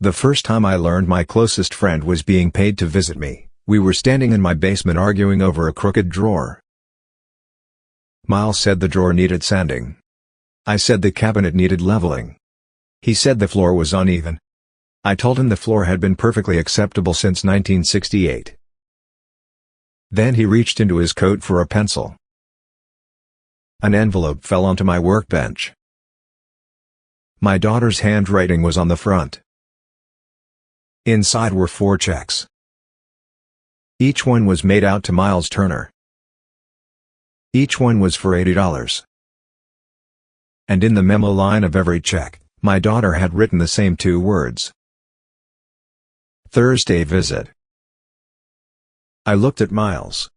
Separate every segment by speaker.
Speaker 1: The first time I learned my closest friend was being paid to visit me, we were standing in my basement arguing over a crooked drawer. Miles said the drawer needed sanding. I said the cabinet needed leveling. He said the floor was uneven. I told him the floor had been perfectly acceptable since 1968. Then he reached into his coat for a pencil. An envelope fell onto my workbench. My daughter's handwriting was on the front. Inside were 4 checks. Each one was made out to Miles Turner. Each one was for $80. And in the memo line of every check, my daughter had written the same 2 words. Thursday visit. I looked at Miles.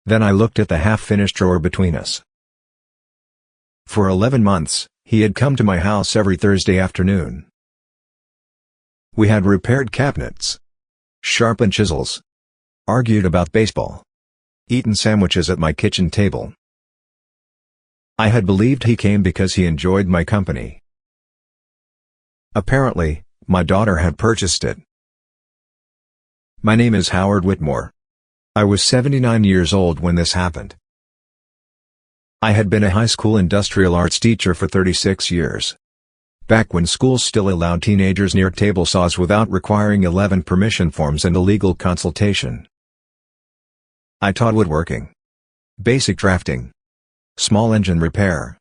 Speaker 1: Then I looked at the half-finished drawer between us. For 11 months, he had come to my house every Thursday afternoon. We had repaired cabinets, sharpened chisels, argued about baseball, eaten sandwiches at my kitchen table. I had believed he came because he enjoyed my company. Apparently, my daughter had purchased it. My name is Howard Whitmore. I was 79 years old when this happened. I had been a high school industrial arts teacher for 36 years. Back when schools still allowed teenagers near table saws without requiring 11 permission forms and a legal consultation. I taught woodworking, basic drafting, small engine repair,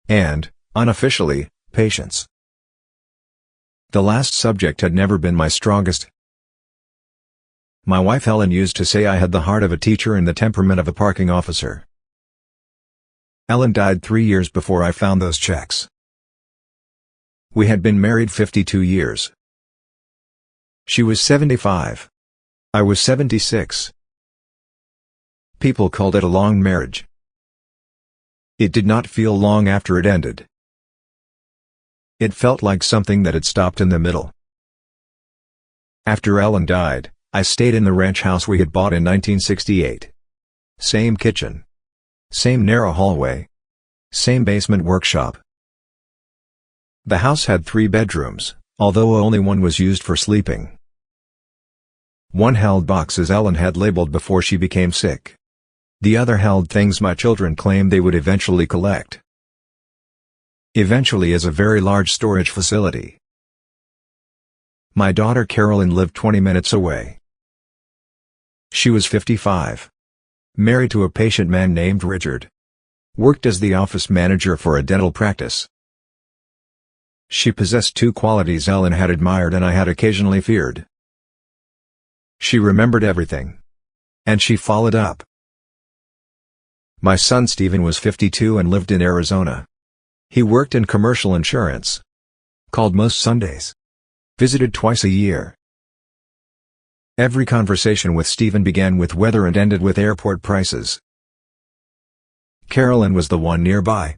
Speaker 1: and, unofficially, patience. The last subject had never been my strongest. My wife Helen used to say I had the heart of a teacher and the temperament of a parking officer. Ellen died 3 years before I found those checks. We had been married 52 years. She was 75. I was 76. People called it a long marriage. It did not feel long after it ended. It felt like something that had stopped in the middle. After Ellen died, I stayed in the ranch house we had bought in 1968. Same kitchen. Same narrow hallway. Same basement workshop. The house had 3 bedrooms, although only one was used for sleeping. One held boxes Ellen had labeled before she became sick. The other held things my children claimed they would eventually collect. Eventually is a very large storage facility. My daughter Carolyn lived 20 minutes away. She was 55. Married to a patient man named Richard. Worked as the office manager for a dental practice. She possessed 2 qualities Ellen had admired and I had occasionally feared. She remembered everything. And she followed up. My son Stephen was 52 and lived in Arizona. He worked in commercial insurance. Called most Sundays. Visited twice a year. Every conversation with Stephen began with weather and ended with airport prices. Carolyn was the one nearby.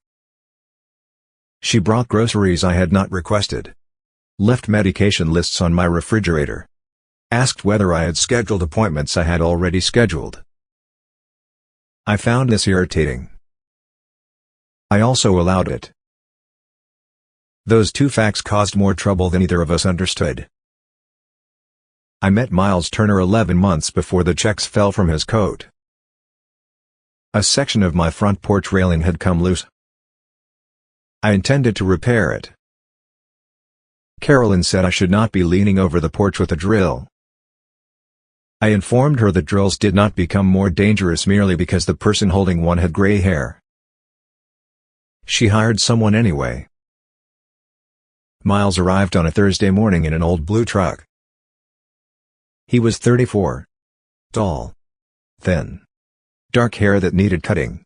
Speaker 1: She brought groceries I had not requested. Left medication lists on my refrigerator. Asked whether I had scheduled appointments I had already scheduled. I found this irritating. I also allowed it. Those 2 facts caused more trouble than either of us understood. I met Miles Turner 11 months before the checks fell from his coat. A section of my front porch railing had come loose. I intended to repair it. Carolyn said I should not be leaning over the porch with a drill. I informed her that drills did not become more dangerous merely because the person holding one had gray hair. She hired someone anyway. Miles arrived on a Thursday morning in an old blue truck. He was 34. Tall. Thin. Dark hair that needed cutting.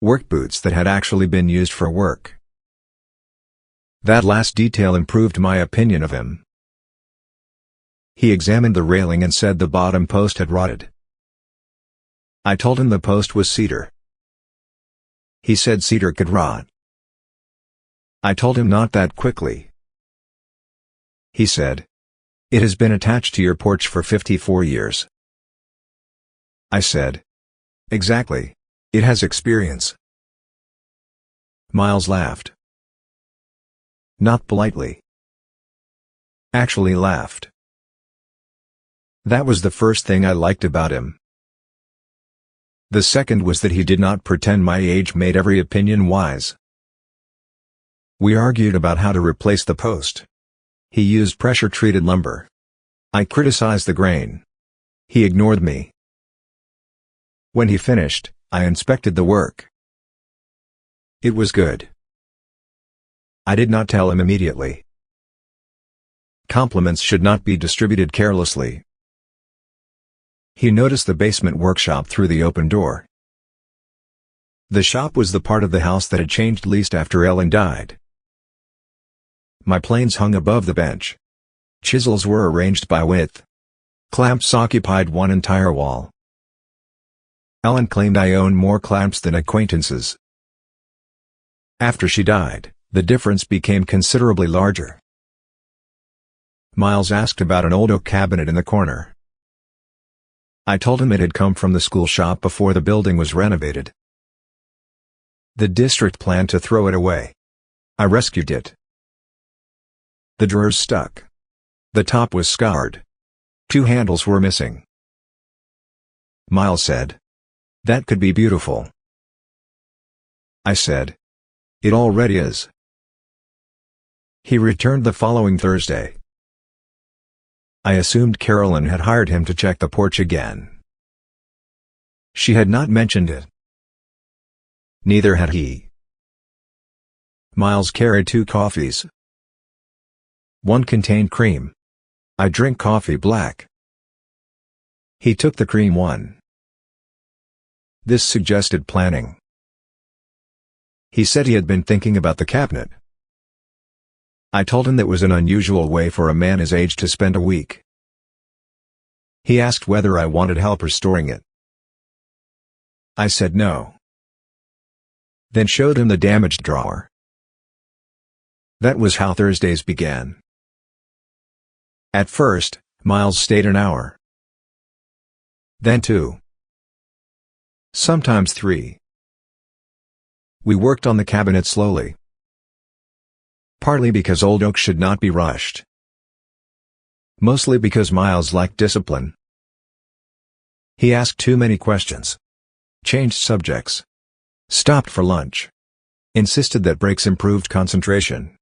Speaker 1: Work boots that had actually been used for work. That last detail improved my opinion of him. He examined the railing and said the bottom post had rotted. I told him the post was cedar. He said cedar could rot. I told him not that quickly. He said, "It has been attached to your porch for 54 years. I said, "Exactly. It has experience." Miles laughed. Not politely. actually laughed. That was the first thing I liked about him. The second was that he did not pretend my age made every opinion wise. We argued about how to replace the post. He used pressure-treated lumber. I criticized the grain. He ignored me. When he finished, I inspected the work. It was good. I did not tell him immediately. Compliments should not be distributed carelessly. He noticed the basement workshop through the open door. The shop was the part of the house that had changed least after Ellen died. My planes hung above the bench. Chisels were arranged by width. Clamps occupied one entire wall. Ellen claimed I owned more clamps than acquaintances. After she died, the difference became considerably larger. Miles asked about an old oak cabinet in the corner. I told him it had come from the school shop before the building was renovated. The district planned to throw it away. I rescued it. The drawers stuck. The top was scarred. 2 handles were missing. Miles said, "That could be beautiful." I said, "It already is." He returned the following Thursday. I assumed Carolyn had hired him to check the porch again. She had not mentioned it. Neither had he. Miles carried 2 coffees. One contained cream. I drink coffee black. He took the cream one. This suggested planning. He said he had been thinking about the cabinet. I told him that was an unusual way for a man his age to spend a week. He asked whether I wanted help restoring it. I said no. Then showed him the damaged drawer. That was how Thursdays began. At first, Miles stayed an hour. Then 2. Sometimes 3. We worked on the cabinet slowly. Partly because old oak should not be rushed. Mostly because Miles liked discipline. He asked too many questions. Changed subjects. Stopped for lunch. Insisted that breaks improved concentration.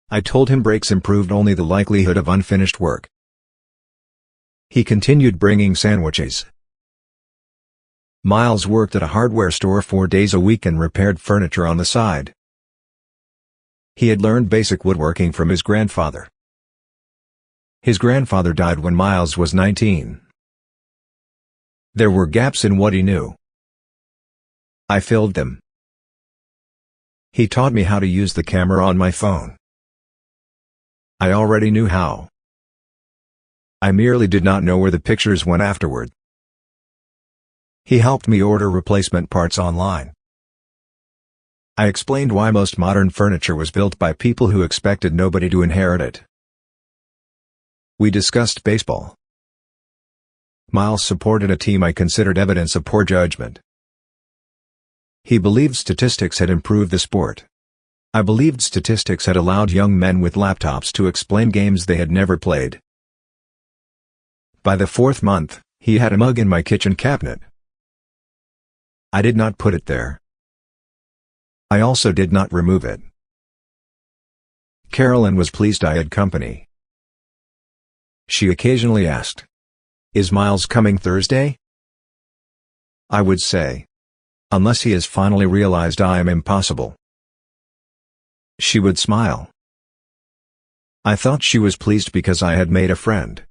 Speaker 1: I told him breaks improved only the likelihood of unfinished work. He continued bringing sandwiches. Miles worked at a hardware store 4 days a week and repaired furniture on the side. He had learned basic woodworking from his grandfather. His grandfather died when Miles was 19. There were gaps in what he knew. I filled them. He taught me how to use the camera on my phone. I already knew how. I merely did not know where the pictures went afterward. He helped me order replacement parts online. I explained why most modern furniture was built by people who expected nobody to inherit it. We discussed baseball. Miles supported a team I considered evidence of poor judgment. He believed statistics had improved the sport. I believed statistics had allowed young men with laptops to explain games they had never played. By the 4th month, he had a mug in my kitchen cabinet. I did not put it there. I also did not remove it. Carolyn was pleased I had company. She occasionally asked, "Is Miles coming Thursday?" I would say, "Unless he has finally realized I am impossible." She would smile. I thought she was pleased because I had made a friend.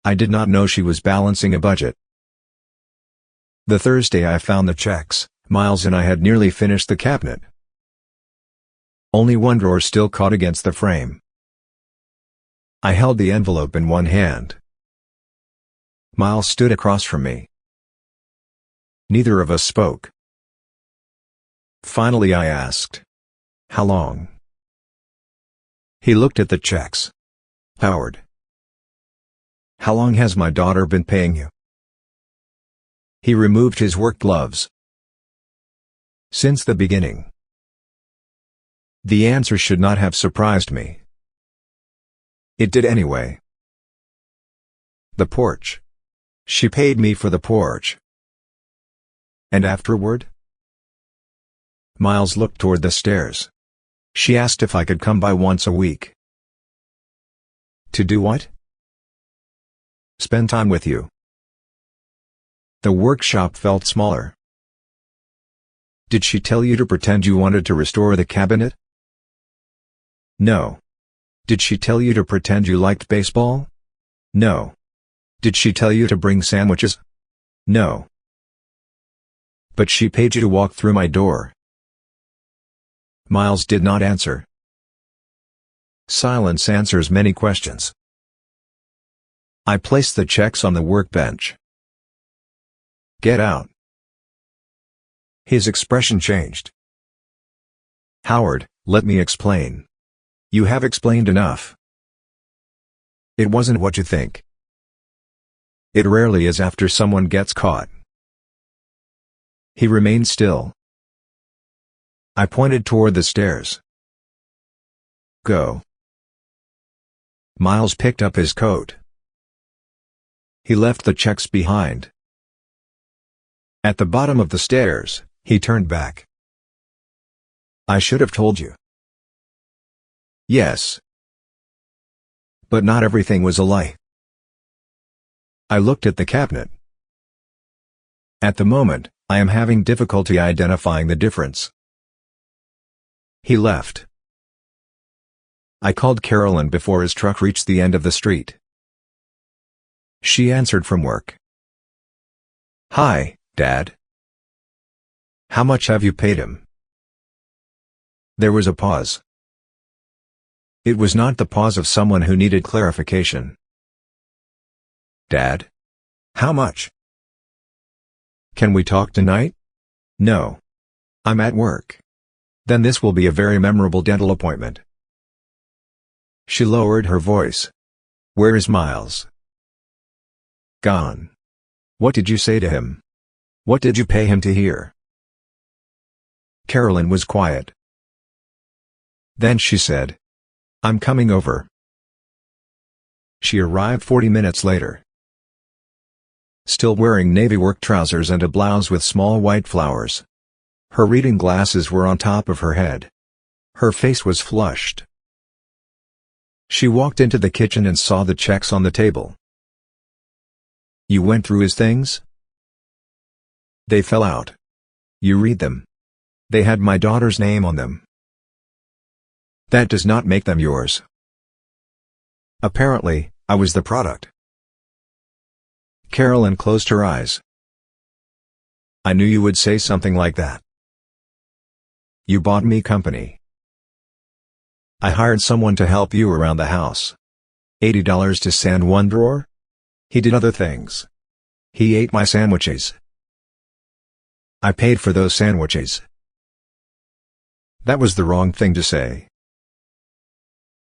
Speaker 1: I did not know she was balancing a budget. The Thursday I found the checks, Miles and I had nearly finished the cabinet. Only one drawer still caught against the frame. I held the envelope in one hand. Miles stood across from me. Neither of us spoke. Finally I asked, "How long?" He looked at the checks. "Howard, how long has my daughter been paying you?" He removed his work gloves. "Since the beginning." The answer should not have surprised me. It did anyway. The porch. She paid me for the porch. And afterward? Miles looked toward the stairs. She asked if I could come by once a week. To do what? Spend time with you. The workshop felt smaller. Did she tell you to pretend you wanted to restore the cabinet? No. Did she tell you to pretend you liked baseball? No. Did she tell you to bring sandwiches? No. But she paid you to walk through my door. Miles did not answer. Silence answers many questions. I placed the checks on the workbench. Get out. His expression changed. Howard, let me explain. You have explained enough. It wasn't what you think. It rarely is after someone gets caught. He remained still. I pointed toward the stairs. Go. Miles picked up his coat. He left the checks behind. At the bottom of the stairs, he turned back. I should have told you. Yes. But not everything was a lie. I looked at the cabinet. At the moment, I am having difficulty identifying the difference. He left. I called Carolyn before his truck reached the end of the street. She answered from work. Hi, Dad. How much have you paid him? There was a pause. It was not the pause of someone who needed clarification. Dad? How much? Can we talk tonight? No. I'm at work. Then this will be a very memorable dental appointment. She lowered her voice. Where is Miles? Gone. What did you say to him? What did you pay him to hear? Carolyn was quiet. Then she said, I'm coming over. She arrived 40 minutes later. Still wearing navy work trousers and a blouse with small white flowers. Her reading glasses were on top of her head. Her face was flushed. She walked into the kitchen and saw the checks on the table. You went through his things? They fell out. You read them. They had my daughter's name on them. That does not make them yours. Apparently, I was the product. Carolyn closed her eyes. I knew you would say something like that. You bought me company. I hired someone to help you around the house. $80 to sand one drawer? He did other things. He ate my sandwiches. I paid for those sandwiches. That was the wrong thing to say.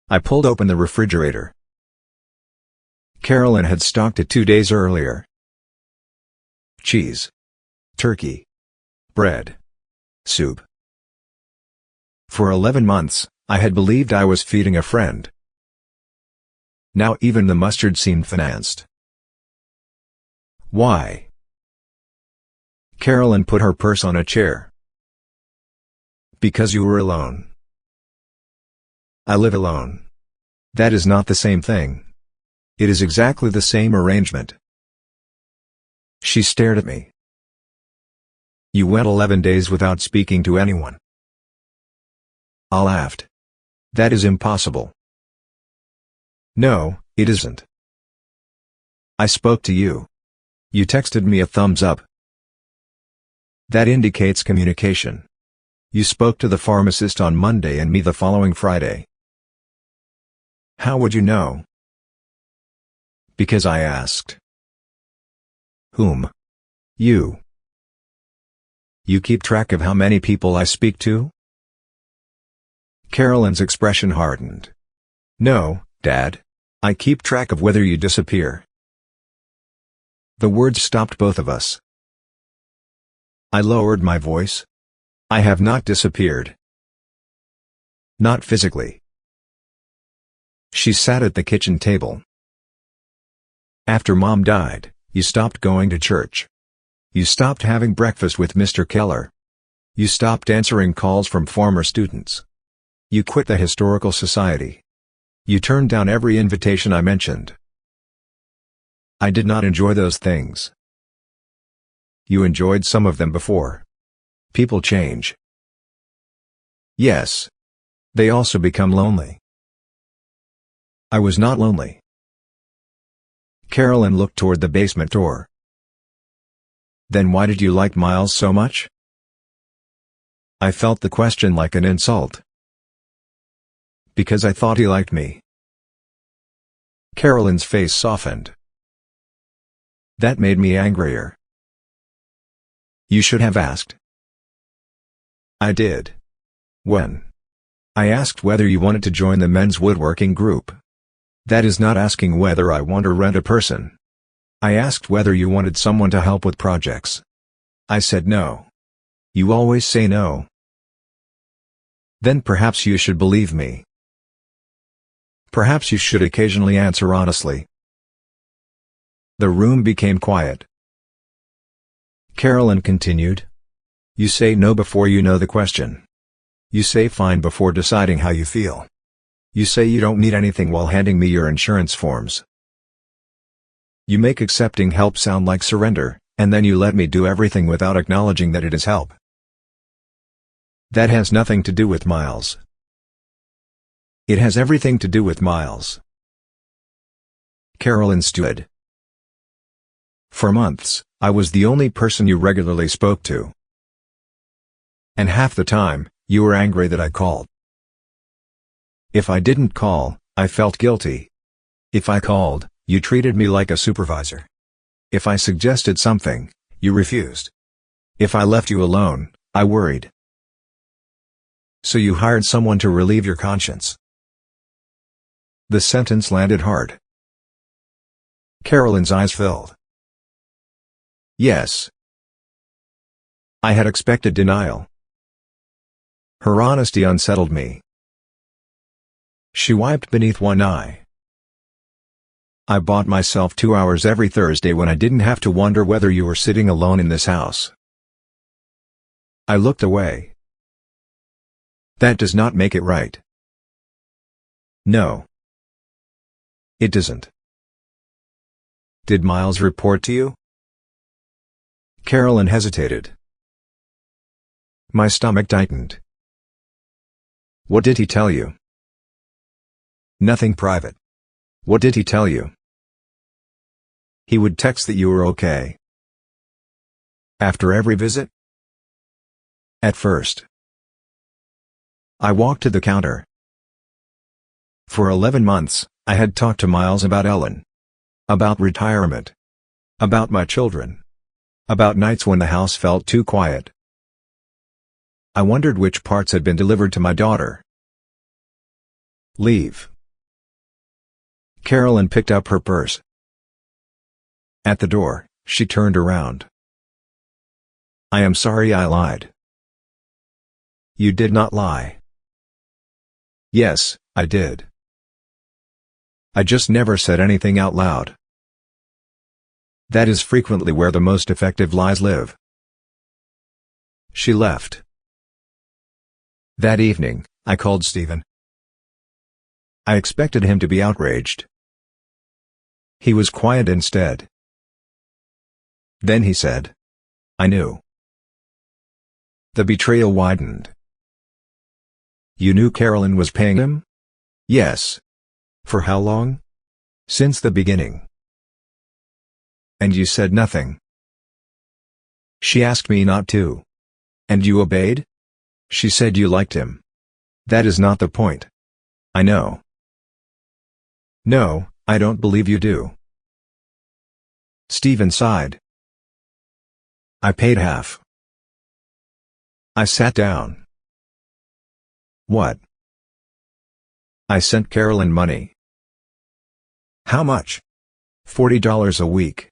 Speaker 1: I pulled open the refrigerator. Carolyn had stocked it 2 days earlier. Cheese. Turkey. Bread. Soup. For 11 months, I had believed I was feeding a friend. Now even the mustard seemed financed. Why? Carolyn put her purse on a chair. Because you were alone. I live alone. That is not the same thing. It is exactly the same arrangement. She stared at me. You went 11 days without speaking to anyone. I laughed. That is impossible. No, it isn't. I spoke to you. You texted me a thumbs up. That indicates communication. You spoke to the pharmacist on Monday and me the following Friday. How would you know? Because I asked. Whom? You. You keep track of how many people I speak to? Carolyn's expression hardened. No, Dad. I keep track of whether you disappear. The words stopped both of us. I lowered my voice. I have not disappeared. Not physically. She She sat at the kitchen table. After Mom died, you stopped going to church. You stopped having breakfast with Mr. Keller. You stopped answering calls from former students. You quit the Historical Society. You turned down every invitation I mentioned. I did not enjoy those things. You enjoyed some of them before. People change. Yes. They also become lonely. I was not lonely. Carolyn looked toward the basement door. Then why did you like Miles so much? I felt the question like an insult. Because I thought he liked me. Carolyn's face softened. That made me angrier. You should have asked. I did. When? I asked whether you wanted to join the men's woodworking group. That is not asking whether I want to rent a person. I asked whether you wanted someone to help with projects. I said no. You always say no. Then perhaps you should believe me. Perhaps you should occasionally answer honestly. The room became quiet. Carolyn continued. You say no before you know the question. You say fine before deciding how you feel. You say you don't need anything while handing me your insurance forms. You make accepting help sound like surrender, and then you let me do everything without acknowledging that it is help. That has nothing to do with Miles. It has everything to do with Miles. Carolyn stood. For months, I was the only person you regularly spoke to. And half the time, you were angry that I called. If I didn't call, I felt guilty. If I called, you treated me like a supervisor. If I suggested something, you refused. If I left you alone, I worried. So you hired someone to relieve your conscience. The sentence landed hard. Carolyn's eyes filled. Yes. I had expected denial. Her honesty unsettled me. She wiped beneath one eye. I bought myself 2 hours every Thursday when I didn't have to wonder whether you were sitting alone in this house. I looked away. That does not make it right. No. It doesn't. Did Miles report to you? Carolyn hesitated. My stomach tightened. What did he tell you? Nothing private. What did he tell you? He would text that you were okay. After every visit? At first. I walked to the counter. For 11 months, I had talked to Miles about Ellen. About retirement. About my children. About nights when the house felt too quiet. I wondered which parts had been delivered to my daughter. Leave. Carolyn picked up her purse. At the door, she turned around. I am sorry I lied. You did not lie. Yes, I did. I just never said anything out loud. That is frequently where the most effective lies live. She left. That evening, I called Stephen. I expected him to be outraged. He was quiet instead. Then he said, I knew. The betrayal widened. You knew Carolyn was paying him? Yes. For how long? Since the beginning. And you said nothing. She asked me not to. And you obeyed? She said you liked him. That is not the point. I know. No, I don't believe you do. Stephen sighed. I paid half. I sat down. What? I sent Carolyn money. How much? $40 a week.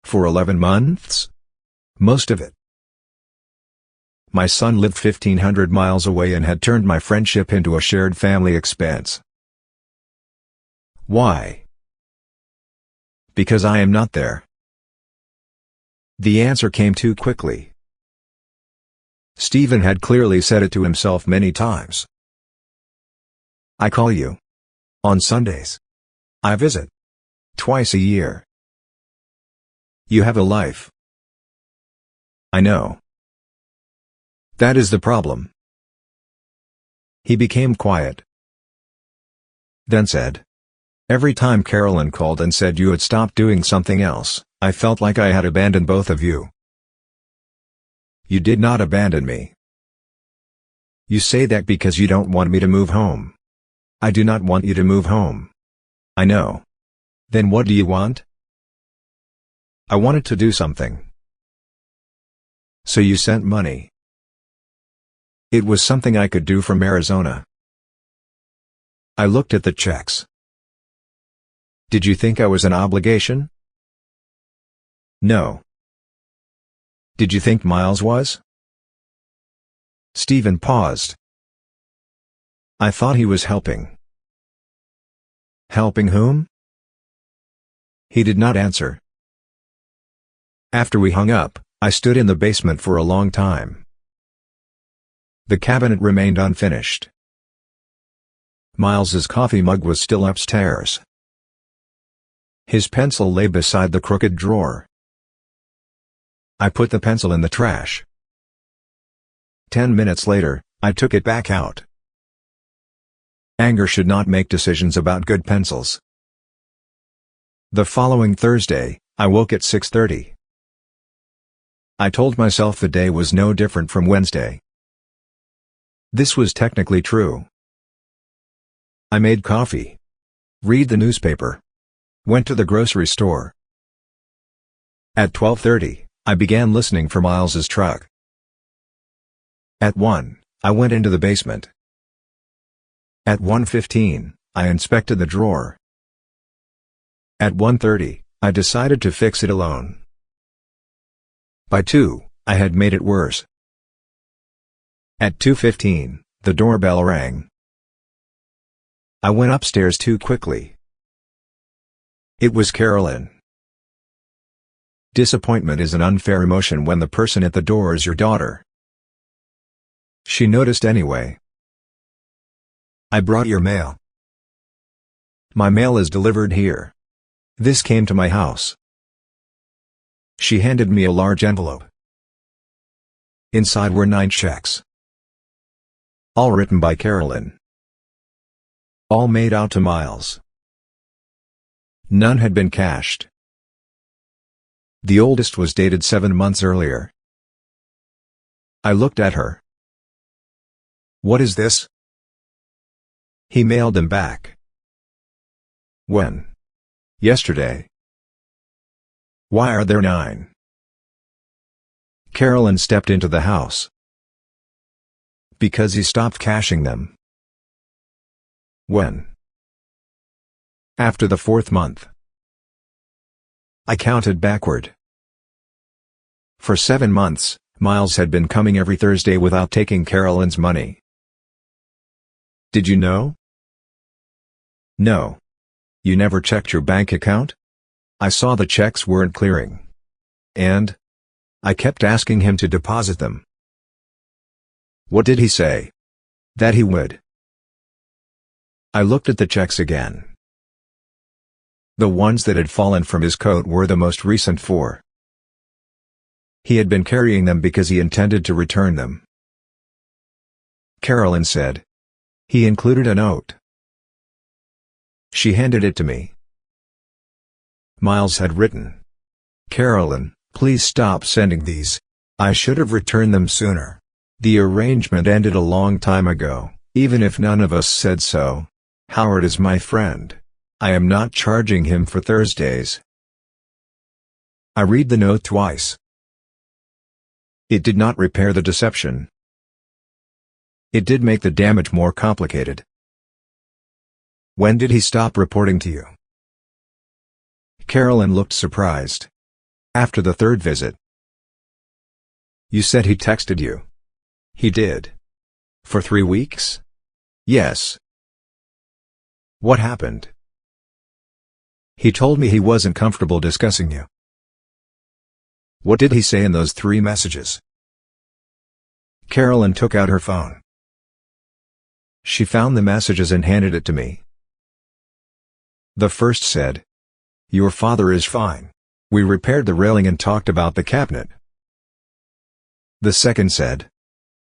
Speaker 1: For 11 months? Most of it. My son lived 1,500 miles away and had turned my friendship into a shared family expense. Why? Because I am not there. The answer came too quickly. Stephen had clearly said it to himself many times. I call you. On Sundays. I visit. Twice a year. You have a life. I know. That is the problem. He became quiet. Then said. Every time Carolyn called and said you had stopped doing something else, I felt like I had abandoned both of you. You did not abandon me. You say that because you don't want me to move home. I do not want you to move home. I know. Then what do you want? I wanted to do something. So you sent money. It was something I could do from Arizona. I looked at the checks. Did you think I was an obligation? No. Did you think Miles was? Stephen paused. I thought he was helping. Helping whom? He did not answer. After we hung up, I stood in the basement for a long time. The cabinet remained unfinished. Miles's coffee mug was still upstairs. His pencil lay beside the crooked drawer. I put the pencil in the trash. 10 minutes later, I took it back out. Anger should not make decisions about good pencils. The following Thursday, I woke at 6:30. I told myself the day was no different from Wednesday. This was technically true. I made coffee. Read the newspaper. Went to the grocery store. At 12:30, I began listening for Miles's truck. At 1, I went into the basement. At 1:15, I inspected the drawer. At 1:30, I decided to fix it alone. By 2, I had made it worse. At 2:15, the doorbell rang. I went upstairs too quickly. It was Carolyn. Disappointment is an unfair emotion when the person at the door is your daughter. She noticed anyway. I brought your mail. My mail is delivered here. This came to my house. She handed me a large envelope. Inside were 9 checks. All written by Carolyn. All made out to Miles. None had been cashed. The oldest was dated 7 months earlier. I looked at her. What is this? He mailed them back. When? Yesterday. Why are there 9? Carolyn stepped into the house. Because he stopped cashing them. When? After the 4th month. I counted backward. For 7 months, Miles had been coming every Thursday without taking Carolyn's money. Did you know? No. You never checked your bank account? I saw the checks weren't clearing. And? I kept asking him to deposit them. What did he say? That he would. I looked at the checks again. The ones that had fallen from his coat were the most recent 4. He had been carrying them because he intended to return them. Carolyn said. He included a note. She handed it to me. Miles had written. Carolyn, please stop sending these. I should have returned them sooner. The arrangement ended a long time ago, even if none of us said so. Howard is my friend. I am not charging him for Thursdays. I read the note twice. It did not repair the deception. It did make the damage more complicated. When did he stop reporting to you? Carolyn looked surprised. After the 3rd visit. You said he texted you. He did. For 3 weeks? Yes. What happened? He told me he wasn't comfortable discussing you. What did he say in those 3 messages? Carolyn took out her phone. She found the messages and handed it to me. The first said, "Your father is fine. We repaired the railing and talked about the cabinet." The second said,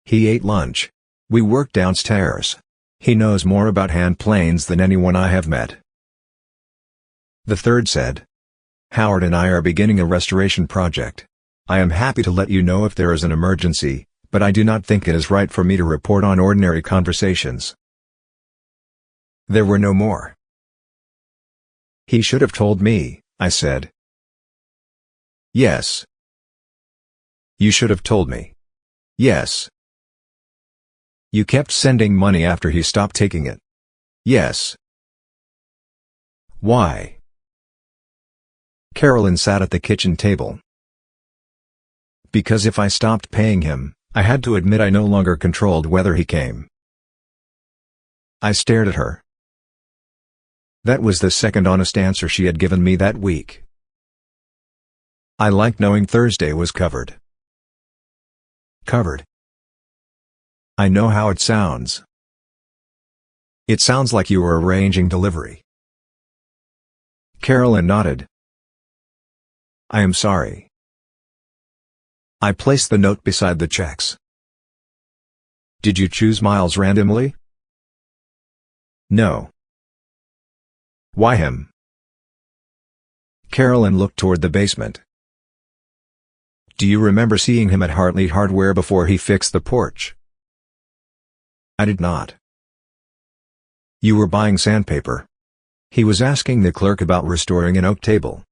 Speaker 1: "He ate lunch. We worked downstairs. He knows more about hand planes than anyone I have met." The third said, "Howard and I are beginning a restoration project. I am happy to let you know if there is an emergency, but I do not think it is right for me to report on ordinary conversations." There were no more. "He should have told me," I said. "Yes." "You should have told me." "Yes." "You kept sending money after he stopped taking it." "Yes." "Why?" Carolyn sat at the kitchen table. "Because if I stopped paying him, I had to admit I no longer controlled whether he came." I stared at her. That was the second honest answer she had given me that week. I liked knowing Thursday was covered. Covered. I know how it sounds. It sounds like you were arranging delivery. Carolyn nodded. "I am sorry." I placed the note beside the checks. "Did you choose Miles randomly?" "No." "Why him?" Carolyn looked toward the basement. "Do you remember seeing him at Hartley Hardware before he fixed the porch?" I did not. "You were buying sandpaper. He was asking the clerk about restoring an oak table.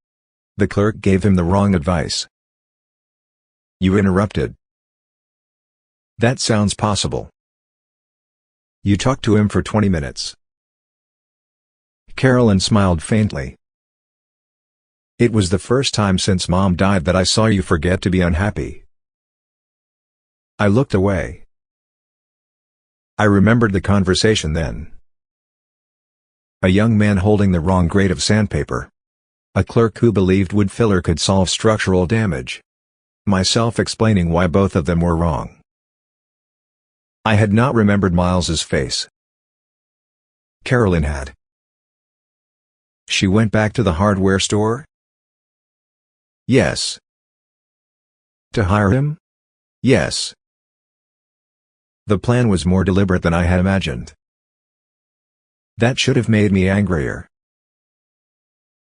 Speaker 1: The clerk gave him the wrong advice." You interrupted. "That sounds possible." "You talked to him for 20 minutes. Carolyn smiled faintly. "It was the first time since Mom died that I saw you forget to be unhappy." I looked away. I remembered the conversation then. A young man holding the wrong grade of sandpaper. A clerk who believed wood filler could solve structural damage. Myself explaining why both of them were wrong. I had not remembered Miles's face. Carolyn had. "She went back to the hardware store?" "Yes." "To hire him?" "Yes." The plan was more deliberate than I had imagined. That should have made me angrier.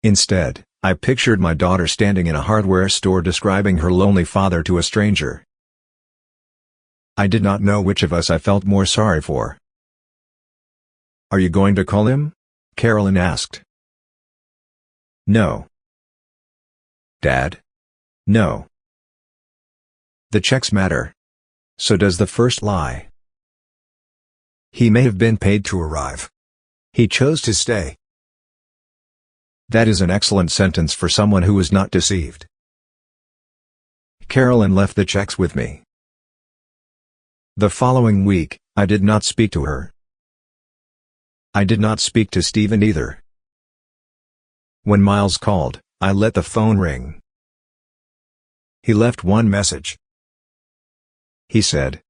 Speaker 1: Instead, I pictured my daughter standing in a hardware store describing her lonely father to a stranger. I did not know which of us I felt more sorry for. "Are you going to call him?" Carolyn asked. "No." "Dad?" "No." "The checks matter. So does the first lie." "He may have been paid to arrive. He chose to stay." That is an excellent sentence for someone who was not deceived. Carolyn left the checks with me. The following week, I did not speak to her. I did not speak to Stephen either. When Miles called, I let the phone ring. He left one message. He said,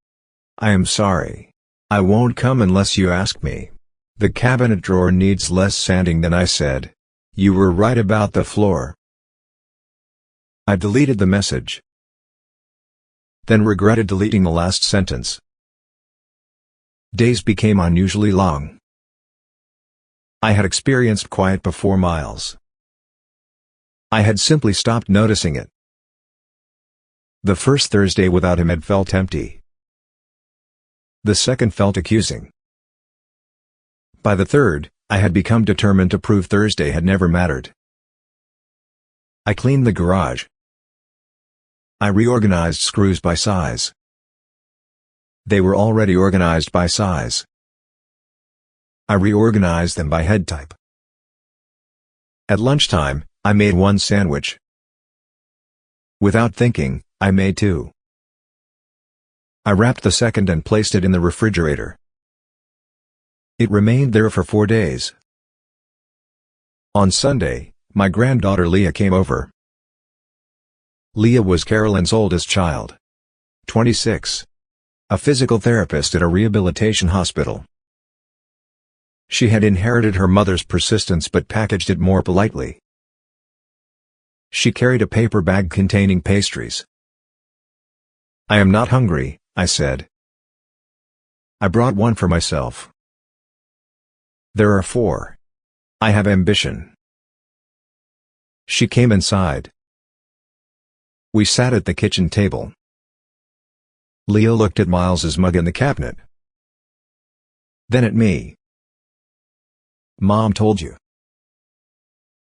Speaker 1: "I am sorry. I won't come unless you ask me. The cabinet drawer needs less sanding than I said. You were right about the floor." I deleted the message. Then regretted deleting the last sentence. Days became unusually long. I had experienced quiet before Miles. I had simply stopped noticing it. The first Thursday without him had felt empty. The second felt accusing. By the third, I had become determined to prove Thursday had never mattered. I cleaned the garage. I reorganized screws by size. They were already organized by size. I reorganized them by head type. At lunchtime, I made one sandwich. Without thinking, I made two. I wrapped the second and placed it in the refrigerator. It remained there for 4 days. On Sunday, My granddaughter Leah came over. Leah was Carolyn's oldest child. 26. A physical therapist at a rehabilitation hospital. She had inherited her mother's persistence but packaged it more politely. She carried a paper bag containing pastries. "I am not hungry," I said. "I brought one for myself." "There are 4. I have ambition." She came inside. We sat at the kitchen table. Leah looked at Miles's mug in the cabinet. Then at me. "Mom told you."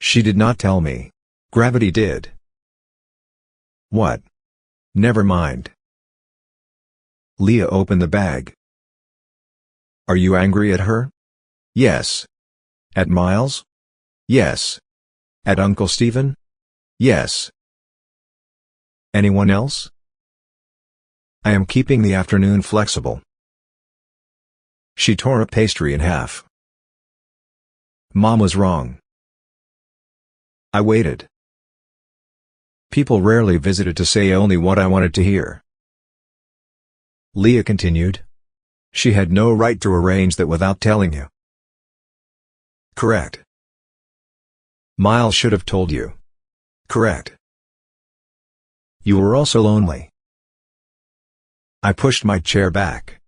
Speaker 1: "She did not tell me. Gravity did." "What?" "Never mind." Leah opened the bag. "Are you angry at her?" "Yes." "At Miles?" "Yes." "At Uncle Stephen?" "Yes." "Anyone else?" "I am keeping the afternoon flexible." She tore a pastry in half. "Mom was wrong." I waited. People rarely visited to say only what I wanted to hear. Leah continued. "She had no right to arrange that without telling you." "Correct." "Miles should have told you." "Correct." "You were also lonely." I pushed my chair back.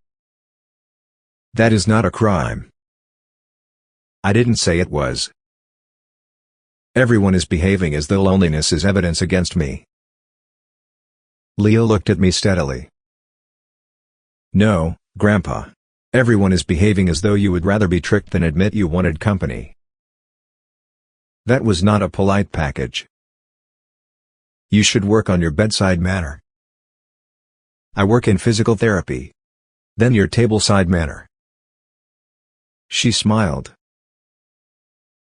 Speaker 1: "That is not a crime." "I didn't say it was." "Everyone is behaving as though loneliness is evidence against me." Leah looked at me steadily. "No, Grandpa. Everyone is behaving as though you would rather be tricked than admit you wanted company." That was not a polite package. "You should work on your bedside manner." "I work in physical therapy." "Then your tableside manner." She smiled.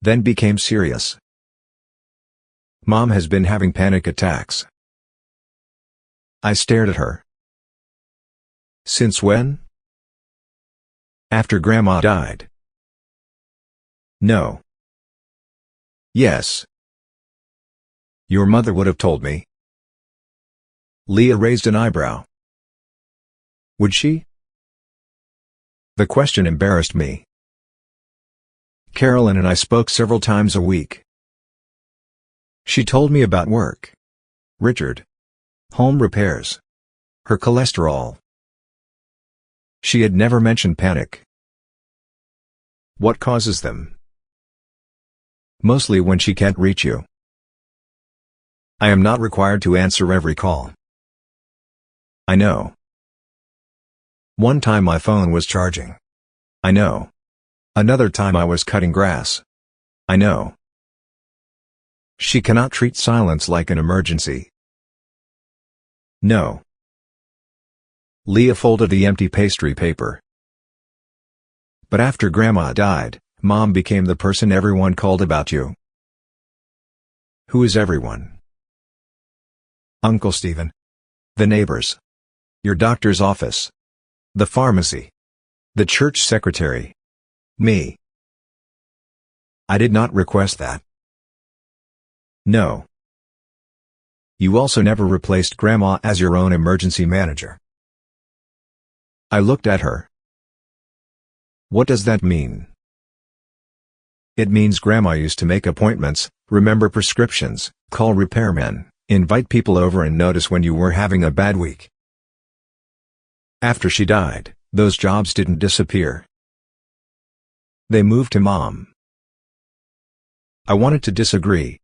Speaker 1: Then became serious. "Mom has been having panic attacks." I stared at her. "Since when?" "After Grandma died." "No." "Yes." "Your mother would have told me." Leah raised an eyebrow. "Would she?" The question embarrassed me. Carolyn and I spoke several times a week. She told me about work. Richard. Home repairs. Her cholesterol. She had never mentioned panic. "What causes them?" "Mostly when she can't reach you." "I am not required to answer every call." "I know." "One time my phone was charging." "I know." "Another time I was cutting grass." "I know." She cannot treat silence like an emergency. "No." Leah folded the empty pastry paper. "But after Grandma died, Mom became the person everyone called about you." "Who is everyone?" "Uncle Stephen. The neighbors. Your doctor's office. The pharmacy. The church secretary. Me." "I did not request that." "No." "You also never replaced Grandma as your own emergency manager." I looked at her. "What does that mean?" "It means Grandma used to make appointments, remember prescriptions, call repairmen, invite people over and notice when you were having a bad week. After she died, those jobs didn't disappear. They moved to Mom." I wanted to disagree.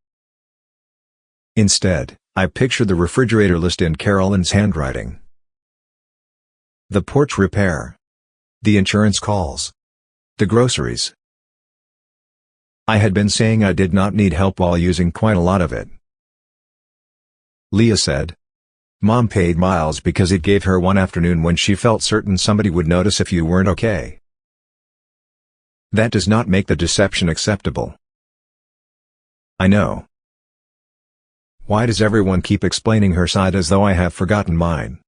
Speaker 1: Instead, I pictured the refrigerator list in Carolyn's handwriting. The porch repair. The insurance calls. The groceries. I had been saying I did not need help while using quite a lot of it. Leah said. "Mom paid Miles because it gave her one afternoon when she felt certain somebody would notice if you weren't okay. That does not make the deception acceptable." "I know. Why does everyone keep explaining her side as though I have forgotten mine?"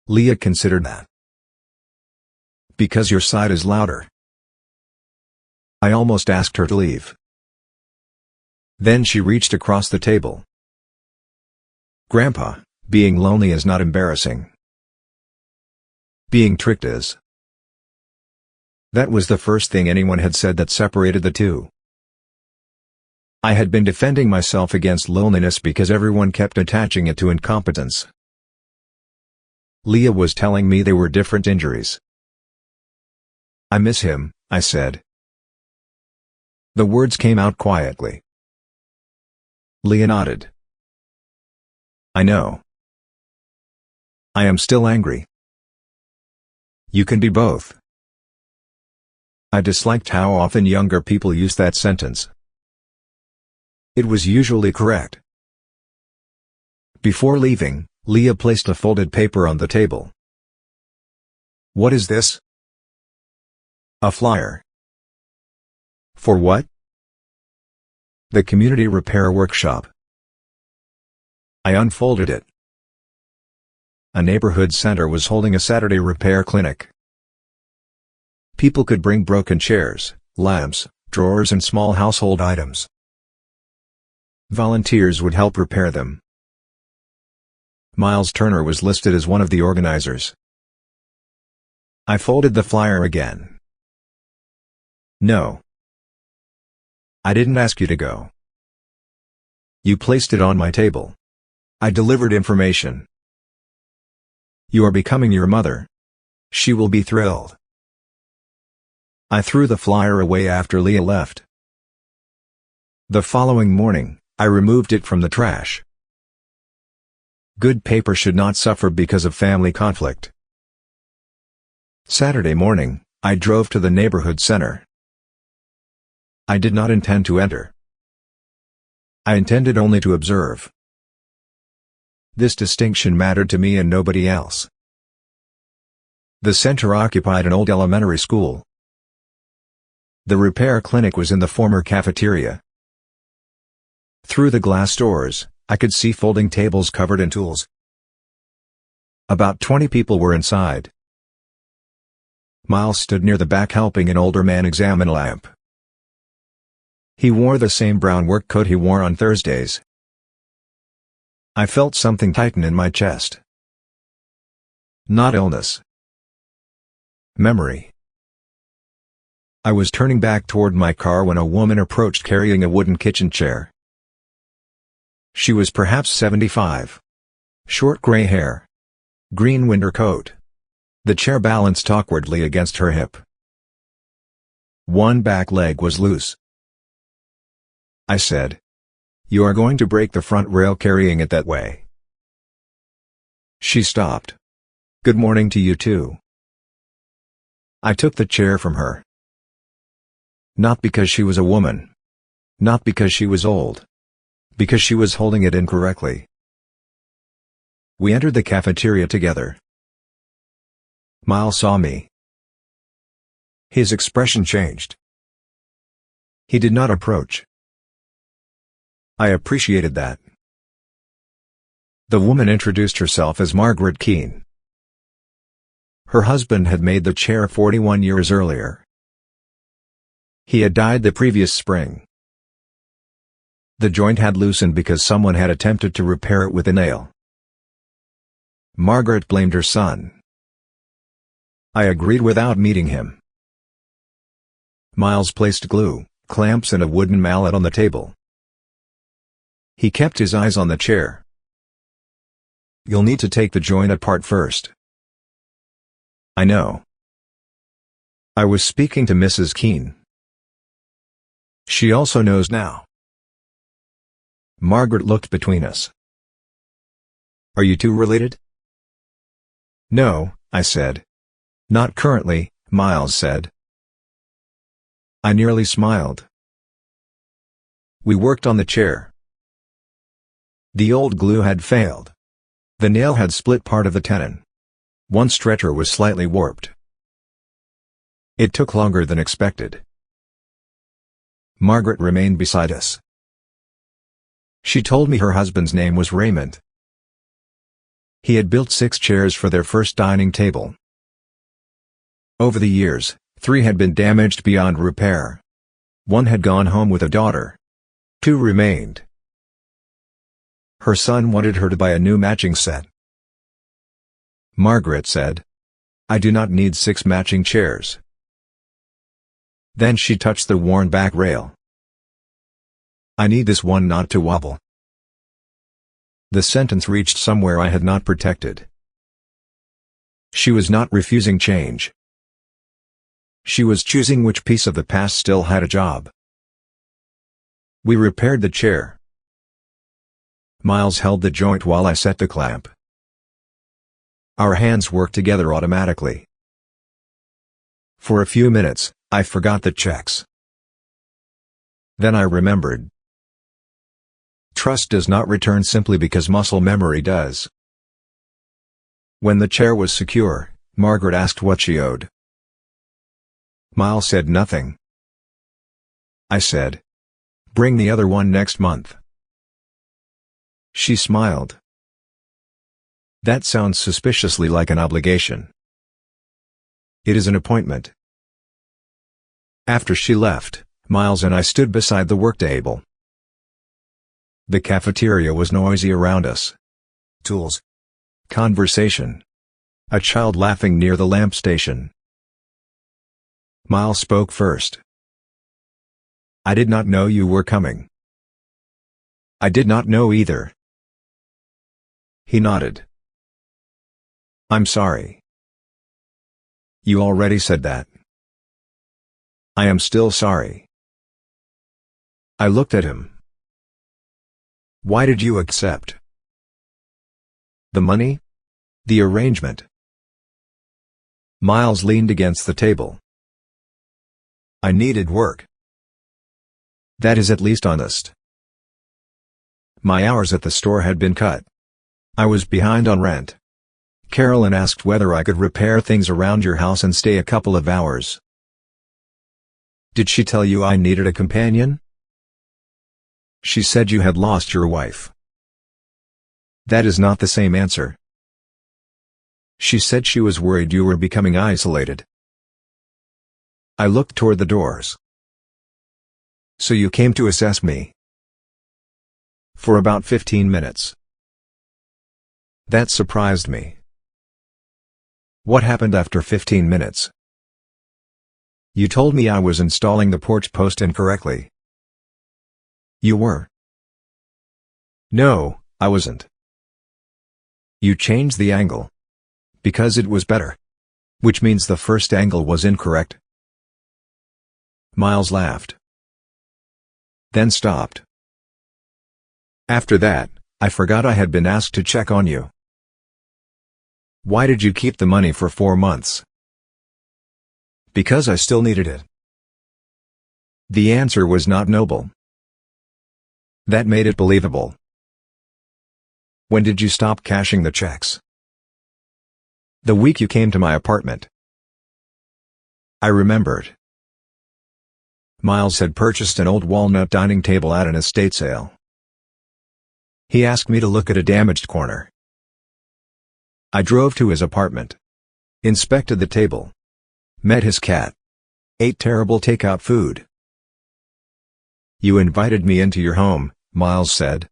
Speaker 1: Leah considered that. "Because your side is louder." I almost asked her to leave. Then she reached across the table. "Grandpa, being lonely is not embarrassing. Being tricked is." That was the first thing anyone had said that separated the two. I had been defending myself against loneliness because everyone kept attaching it to incompetence. Leah was telling me they were different injuries. "I miss him," I said. The words came out quietly. Leah nodded. "I know. I am still angry." "You can be both." I disliked how often younger people use that sentence. It was usually correct. Before leaving, Leah placed a folded paper on the table. "What is this?" "A flyer." "For what?" "The community repair workshop." I unfolded it. A neighborhood center was holding a Saturday repair clinic. People could bring broken chairs, lamps, drawers and small household items. Volunteers would help repair them. Miles Turner was listed as one of the organizers. I folded the flyer again. "No. I didn't ask you to go. You placed it on my table. I delivered information. You are becoming your mother. She will be thrilled." I threw the flyer away after Leah left. The following morning, I removed it from the trash. Good paper should not suffer because of family conflict. Saturday morning, I drove to the neighborhood center. I did not intend to enter. I intended only to observe. This distinction mattered to me and nobody else. The center occupied an old elementary school. The repair clinic was in the former cafeteria. Through the glass doors, I could see folding tables covered in tools. About 20 people were inside. Miles stood near the back helping an older man examine a lamp. He wore the same brown work coat he wore on Thursdays. I felt something tighten in my chest. Not illness. Memory. I was turning back toward my car when a woman approached carrying a wooden kitchen chair. She was perhaps 75. Short gray hair. Green winter coat. The chair balanced awkwardly against her hip. One back leg was loose. I said, "You are going to break the front rail carrying it that way." She stopped. "Good morning to you too." I took the chair from her. Not because she was a woman. Not because she was old. Because she was holding it incorrectly. We entered the cafeteria together. Miles saw me. His expression changed. He did not approach. I appreciated that. The woman introduced herself as Margaret Keene. Her husband had made the chair 41 years earlier. He had died the previous spring. The joint had loosened because someone had attempted to repair it with a nail. Margaret blamed her son. I agreed without meeting him. Miles placed glue, clamps and a wooden mallet on the table. He kept his eyes on the chair. "You'll need to take the joint apart first." "I know." I was speaking to Mrs. Keene. She also knows now. Margaret looked between us. "Are you two related?" "No," I said. "Not currently," Miles said. I nearly smiled. We worked on the chair. The old glue had failed. The nail had split part of the tenon. One stretcher was slightly warped. It took longer than expected. Margaret remained beside us. She told me her husband's name was Raymond. He had built 6 chairs for their first dining table. Over the years, 3 had been damaged beyond repair. One had gone home with a daughter. Two remained. Her son wanted her to buy a new matching set. Margaret said, "I do not need 6 matching chairs." Then she touched the worn back rail. "I need this one not to wobble." The sentence reached somewhere I had not protected. She was not refusing change. She was choosing which piece of the past still had a job. We repaired the chair. Miles held the joint while I set the clamp. Our hands worked together automatically. For a few minutes, I forgot the checks. Then I remembered. Trust does not return simply because muscle memory does. When the chair was secure, Margaret asked what she owed. Miles said nothing. I said, "Bring the other one next month." She smiled. "That sounds suspiciously like an obligation." "It is an appointment." After she left, Miles and I stood beside the work table. The cafeteria was noisy around us. Tools. Conversation. A child laughing near the lamp station. Miles spoke first. "I did not know you were coming." "I did not know either." He nodded. "I'm sorry." "You already said that." "I am still sorry." I looked at him. "Why did you accept?" "The money? The arrangement." Miles leaned against the table. "I needed work." "That is at least honest." My hours at the store had been cut. I was behind on rent. Carolyn asked whether I could repair things around your house and stay a couple of hours. "Did she tell you I needed a companion?" "She said you had lost your wife." "That is not the same answer." "She said she was worried you were becoming isolated." I looked toward the doors. "So you came to assess me?" "For about 15 minutes." That surprised me. "What happened after 15 minutes?" "You told me I was installing the porch post incorrectly." "You were." "No, I wasn't." "You changed the angle." "Because it was better." "Which means the first angle was incorrect." Miles laughed. Then stopped. "After that, I forgot I had been asked to check on you." "Why did you keep the money for 4 months?" "Because I still needed it." The answer was not noble. That made it believable. "When did you stop cashing the checks?" "The week you came to my apartment." I remembered. Miles had purchased an old walnut dining table at an estate sale. He asked me to look at a damaged corner. I drove to his apartment. Inspected the table. Met his cat. Ate terrible takeout food. "You invited me into your home," Miles said.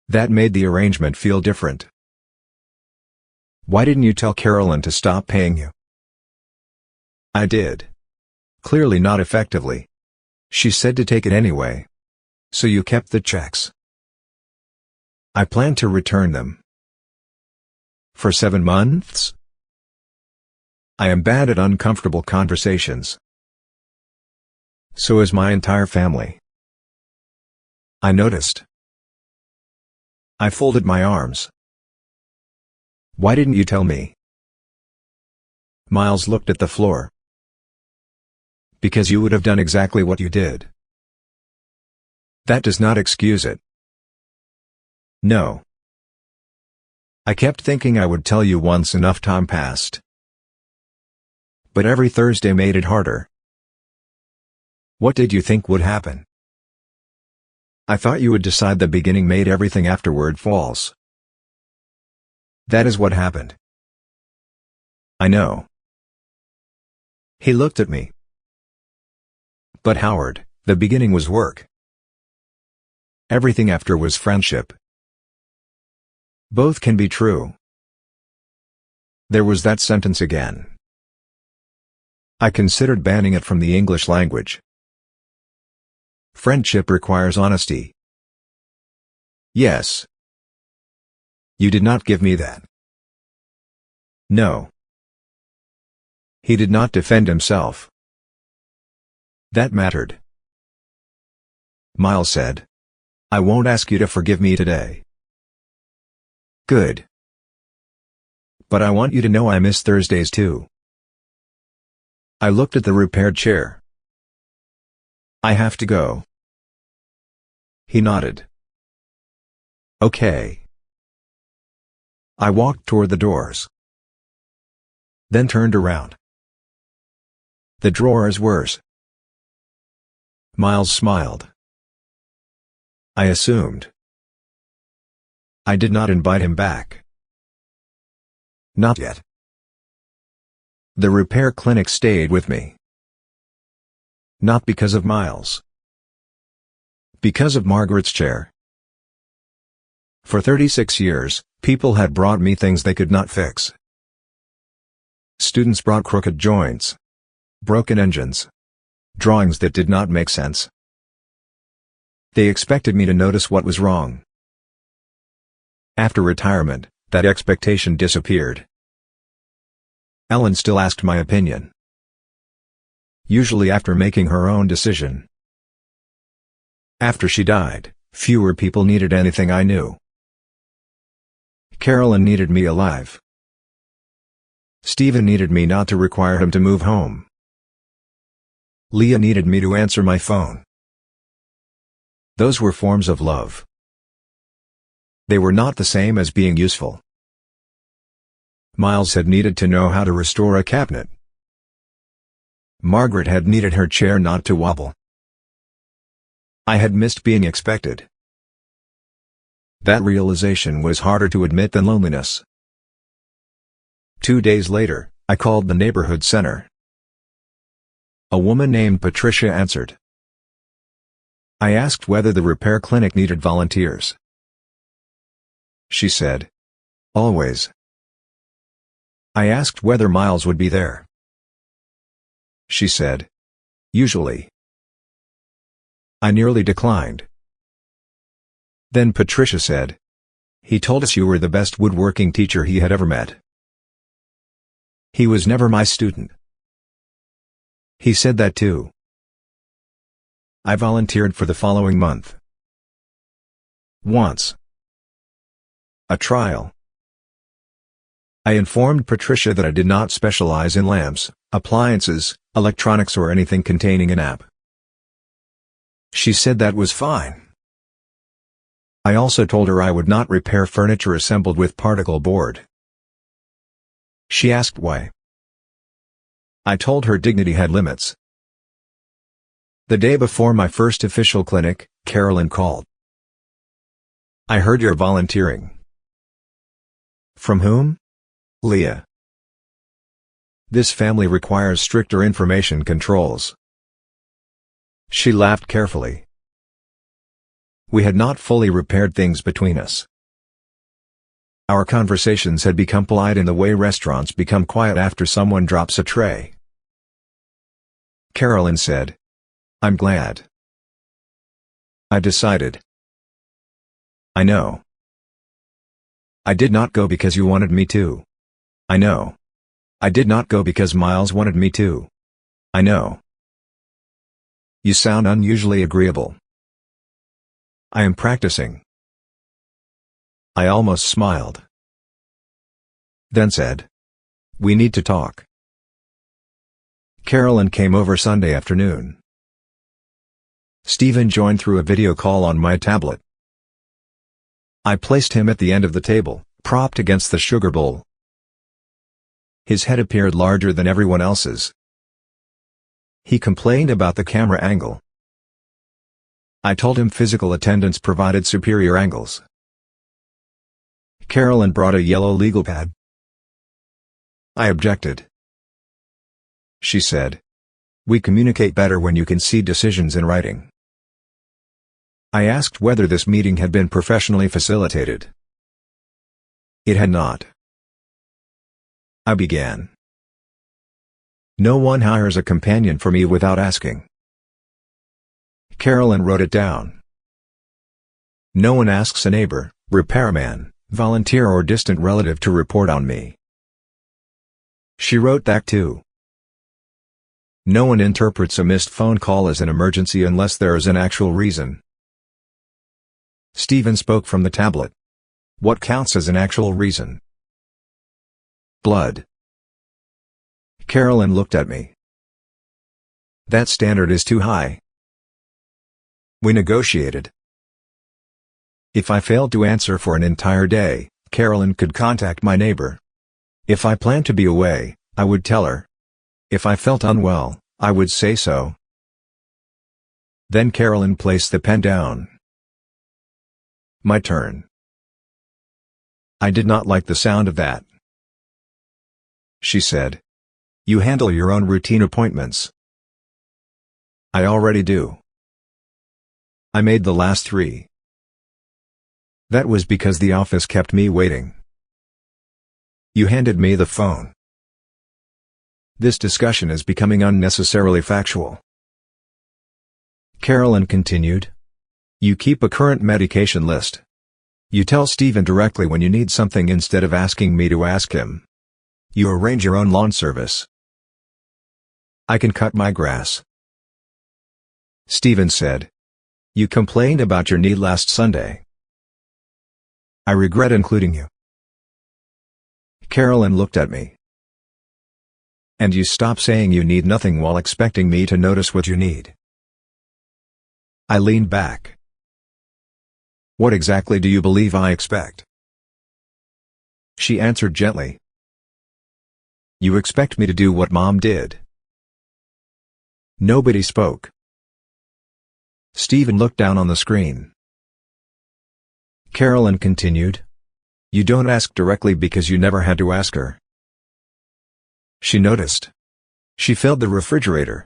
Speaker 1: That made the arrangement feel different. "Why didn't you tell Carolyn to stop paying you?" "I did. Clearly not effectively. She said to take it anyway." "So you kept the checks?" "I plan to return them." "For 7 months?" I am bad at uncomfortable conversations. So is my entire family. I noticed. I folded my arms. "Why didn't you tell me?" Miles looked at the floor. "Because you would have done exactly what you did." That does not excuse it. No. I kept thinking I would tell you once enough time passed. But every Thursday made it harder. What did you think would happen? I thought you would decide the beginning made everything afterward false. That is what happened. I know. He looked at me. But Howard, the beginning was work. Everything after was friendship. Both can be true. There was that sentence again. I considered banning it from the English language. Friendship requires honesty. Yes. You did not give me that. No. He did not defend himself. That mattered. Miles said. I won't ask you to forgive me today. Good. But I want you to know I miss Thursdays too. I looked at the repaired chair. I have to go. He nodded. Okay. I walked toward the doors. Then turned around. The drawer is worse. Miles smiled. I assumed. I did not invite him back. Not yet. The repair clinic stayed with me. Not because of Miles. Because of Margaret's chair. For 36 years, people had brought me things they could not fix. Students brought crooked joints, broken engines, drawings that did not make sense. They expected me to notice what was wrong. After retirement, that expectation disappeared. Ellen still asked my opinion. Usually after making her own decision. After she died, fewer people needed anything I knew. Carolyn needed me alive. Stephen needed me not to require him to move home. Leah needed me to answer my phone. Those were forms of love. They were not the same as being useful. Miles had needed to know how to restore a cabinet. Margaret had needed her chair not to wobble. I had missed being expected. That realization was harder to admit than loneliness. 2 days later, I called the neighborhood center. A woman named Patricia answered. I asked whether the repair clinic needed volunteers. She said, always. I asked whether Miles would be there. She said, usually. I nearly declined. Then Patricia said, he told us you were the best woodworking teacher he had ever met. He was never my student. He said that too. I volunteered for the following month. Once. A trial. I informed Patricia that I did not specialize in lamps, appliances, electronics or anything containing an app. She said that was fine. I also told her I would not repair furniture assembled with particle board. She asked why. I told her dignity had limits. The day before my first official clinic, Carolyn called. I heard you're volunteering. From whom? Leah. This family requires stricter information controls. She laughed carefully. We had not fully repaired things between us. Our conversations had become polite in the way restaurants become quiet after someone drops a tray. Carolyn said, I'm glad. I decided. I know. I did not go because you wanted me to. I know. I did not go because Miles wanted me to. I know. You sound unusually agreeable. I am practicing. I almost smiled. Then said, we need to talk. Carolyn came over Sunday afternoon. Stephen joined through a video call on my tablet. I placed him at the end of the table, propped against the sugar bowl. His head appeared larger than everyone else's. He complained about the camera angle. I told him physical attendance provided superior angles. Carolyn brought a yellow legal pad. I objected. She said, we communicate better when you can see decisions in writing. I asked whether this meeting had been professionally facilitated. It had not. I began. No one hires a companion for me without asking. Carolyn wrote it down. No one asks a neighbor, repairman, volunteer or distant relative to report on me. She wrote that too. No one interprets a missed phone call as an emergency unless there is an actual reason. Stephen spoke from the tablet. What counts as an actual reason? Blood. Carolyn looked at me. That standard is too high. We negotiated. If I failed to answer for an entire day, Carolyn could contact my neighbor. If I planned to be away, I would tell her. If I felt unwell, I would say so. Then Carolyn placed the pen down. My turn. I did not like the sound of that. She said. You handle your own routine appointments. I already do. I made the last 3. That was because the office kept me waiting. You handed me the phone. This discussion is becoming unnecessarily factual. Carolyn continued. You keep a current medication list. You tell Stephen directly when you need something instead of asking me to ask him. You arrange your own lawn service. I can cut my grass. Stephen said. You complained about your knee last Sunday. I regret including you. Carolyn looked at me. And you stop saying you need nothing while expecting me to notice what you need. I leaned back. What exactly do you believe I expect? She answered gently. You expect me to do what Mom did. Nobody spoke. Stephen looked down on the screen. Carolyn continued. You don't ask directly because you never had to ask her. She noticed. She filled the refrigerator.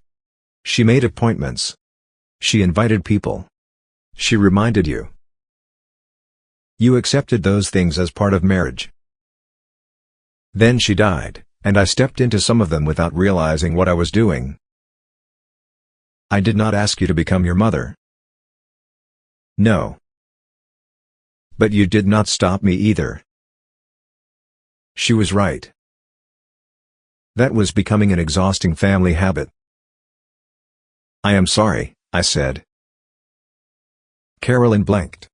Speaker 1: She made appointments. She invited people. She reminded you. You accepted those things as part of marriage. Then she died, and I stepped into some of them without realizing what I was doing. I did not ask you to become your mother. No. But you did not stop me either. She was right. That was becoming an exhausting family habit. I am sorry, I said. Carolyn blinked.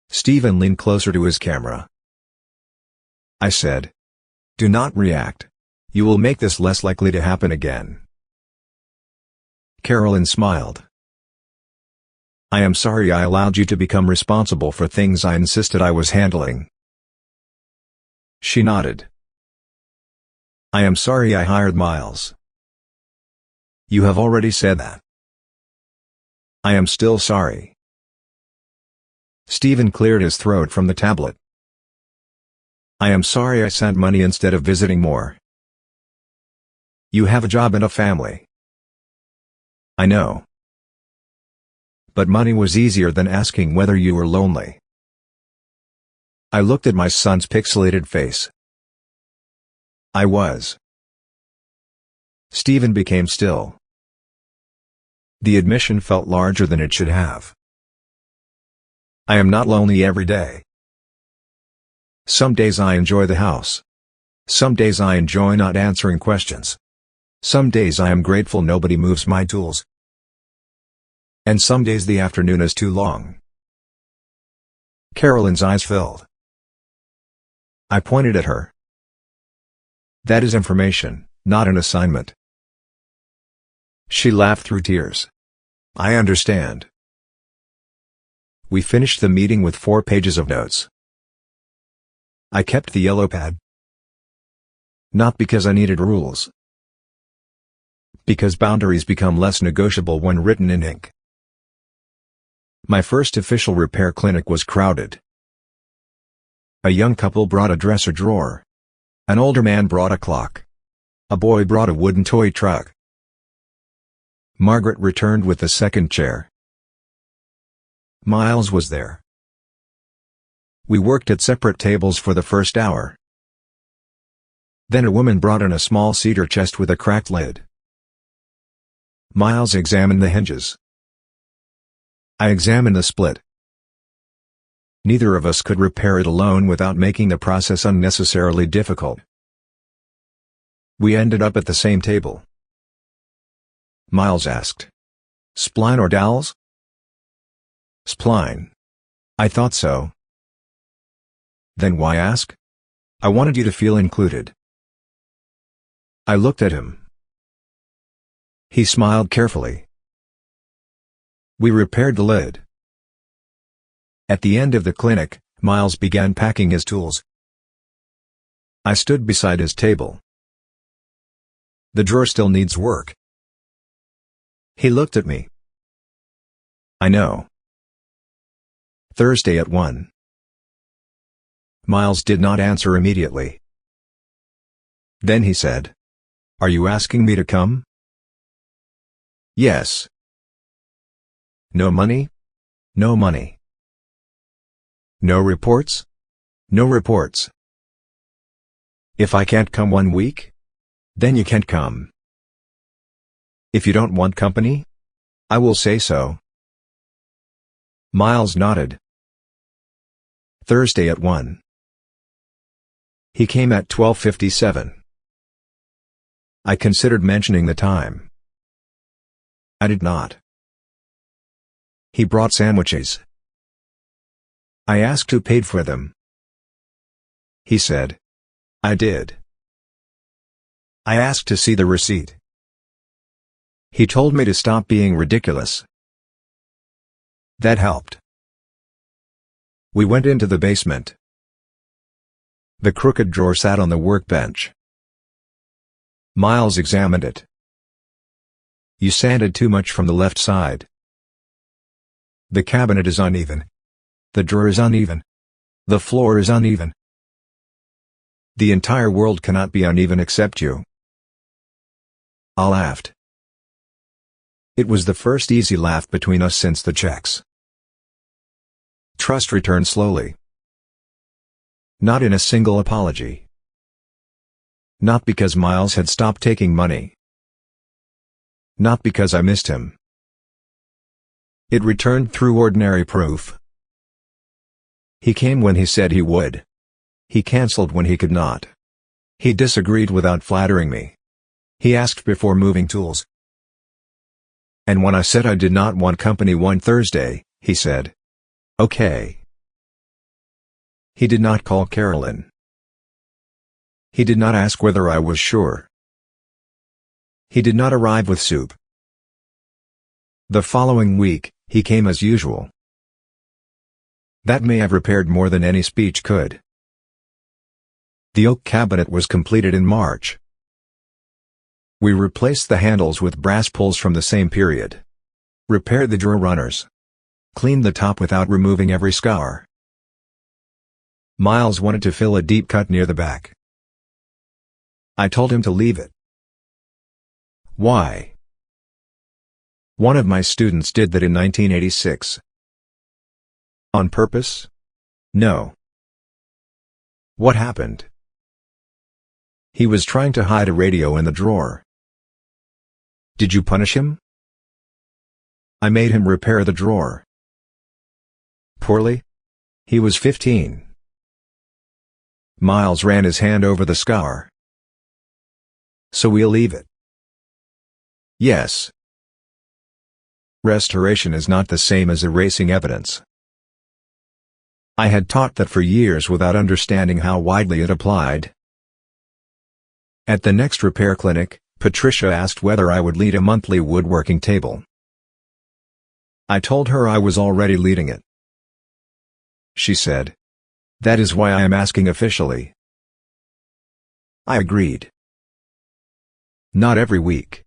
Speaker 1: Stephen leaned closer to his camera. I said. Do not react. You will make this less likely to happen again. Carolyn smiled. I am sorry I allowed you to become responsible for things I insisted I was handling. She nodded. I am sorry I hired Miles. You have already said that. I am still sorry. Stephen cleared his throat from the tablet. I am sorry I sent money instead of visiting more. You have a job and a family. I know. But money was easier than asking whether you were lonely. I looked at my son's pixelated face. I was. Stephen became still. The admission felt larger than it should have. I am not lonely every day. Some days I enjoy the house. Some days I enjoy not answering questions. Some days I am grateful nobody moves my tools. And some days the afternoon is too long. Carolyn's eyes filled. I pointed at her. That is information, not an assignment. She laughed through tears. I understand. We finished the meeting with 4 pages of notes. I kept the yellow pad. Not because I needed rules. Because boundaries become less negotiable when written in ink. My first official repair clinic was crowded. A young couple brought a dresser drawer. An older man brought a clock. A boy brought a wooden toy truck. Margaret returned with the second chair. Miles was there. We worked at separate tables for the first hour. Then a woman brought in a small cedar chest with a cracked lid. Miles examined the hinges. I examined the split. Neither of us could repair it alone without making the process unnecessarily difficult. We ended up at the same table. Miles asked, "Spline or dowels?" "Spline." "I thought so." "Then why ask?" "I wanted you to feel included." I looked at him. He smiled carefully. We repaired the lid. At the end of the clinic, Miles began packing his tools. I stood beside his table. "The drawer still needs work." He looked at me. "I know." "Thursday at 1. Miles did not answer immediately. Then he said, "Are you asking me to come?" "Yes." "No money?" "No money." "No reports?" "No reports." "If I can't come 1 week?" "Then you can't come." "If you don't want company?" "I will say so." Miles nodded. "Thursday at 1. He came at 12:57. I considered mentioning the time. I did not. He brought sandwiches. I asked who paid for them. He said, "I did." I asked to see the receipt. He told me to stop being ridiculous. That helped. We went into the basement. The crooked drawer sat on the workbench. Miles examined it. "You sanded too much from the left side. The cabinet is uneven. The drawer is uneven. The floor is uneven. The entire world cannot be uneven except you." I laughed. It was the first easy laugh between us since the checks. Trust returned slowly. Not in a single apology. Not because Miles had stopped taking money. Not because I missed him. It returned through ordinary proof. He came when he said he would. He canceled when he could not. He disagreed without flattering me. He asked before moving tools. And when I said I did not want company one Thursday, he said, "Okay." He did not call Carolyn. He did not ask whether I was sure. He did not arrive with soup. The following week, he came as usual. That may have repaired more than any speech could. The oak cabinet was completed in March. We replaced the handles with brass pulls from the same period. Repaired the drawer runners. Cleaned the top without removing every scour. Miles wanted to fill a deep cut near the back. I told him to leave it. Why? One of my students did that in 1986. On purpose? No. What happened? He was trying to hide a radio in the drawer. Did you punish him? I made him repair the drawer. Poorly? He was 15. Miles ran his hand over the scour. So we'll leave it? Yes. Restoration is not the same as erasing evidence. I had taught that for years without understanding how widely it applied. At the next repair clinic, Patricia asked whether I would lead a monthly woodworking table. I told her I was already leading it. She said, "That is why I am asking officially." I agreed. Not every week.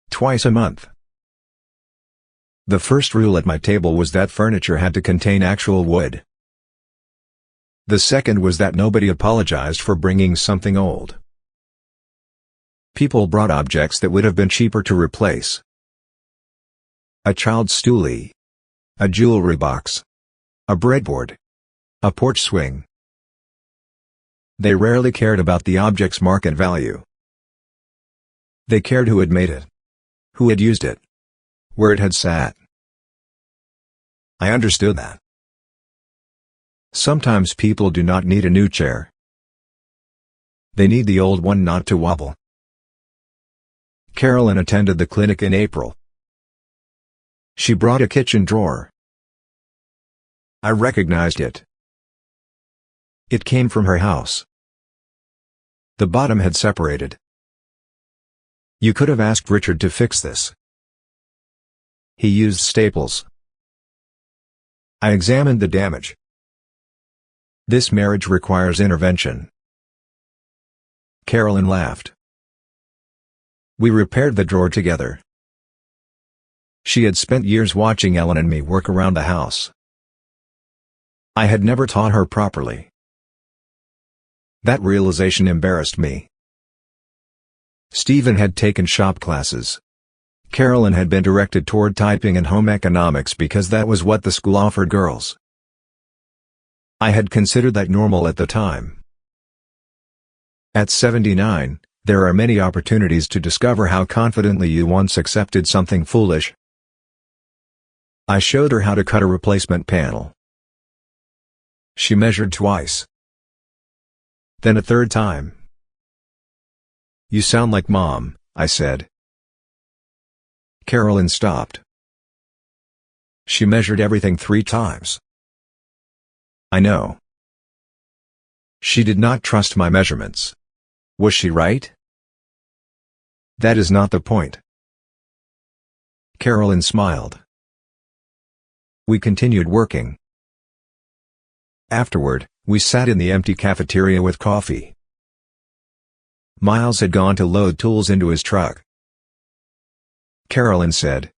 Speaker 1: Twice a month. The first rule at my table was that furniture had to contain actual wood. The second was that nobody apologized for bringing something old. People brought objects that would have been cheaper to replace. A child's stoolie. a jewelry box, a breadboard, a porch swing. They rarely cared about the object's market value. They cared who had made it, who had used it, where it had sat. I understood that. Sometimes people do not need a new chair. They need the old one not to wobble. Carolyn attended the clinic in April. She brought a kitchen drawer. I recognized it. It came from her house. The bottom had separated. You could have asked Richard to fix this. He used staples. I examined the damage. This marriage requires intervention. Carolyn laughed. We repaired the drawer together. She had spent years watching Ellen and me work around the house. I had never taught her properly. That realization embarrassed me. Stephen had taken shop classes. Carolyn had been directed toward typing and home economics because that was what the school offered girls. I had considered that normal at the time. At 79, there are many opportunities to discover how confidently you once accepted something foolish. I showed her how to cut a replacement panel. She measured twice. Then a third time. You sound like Mom, I said. Carolyn stopped. She measured everything 3 times. I know. She did not trust my measurements. Was she right? That is not the point. Carolyn smiled. We continued working. Afterward, we sat in the empty cafeteria with coffee. Miles had gone to load tools into his truck. Carolyn said,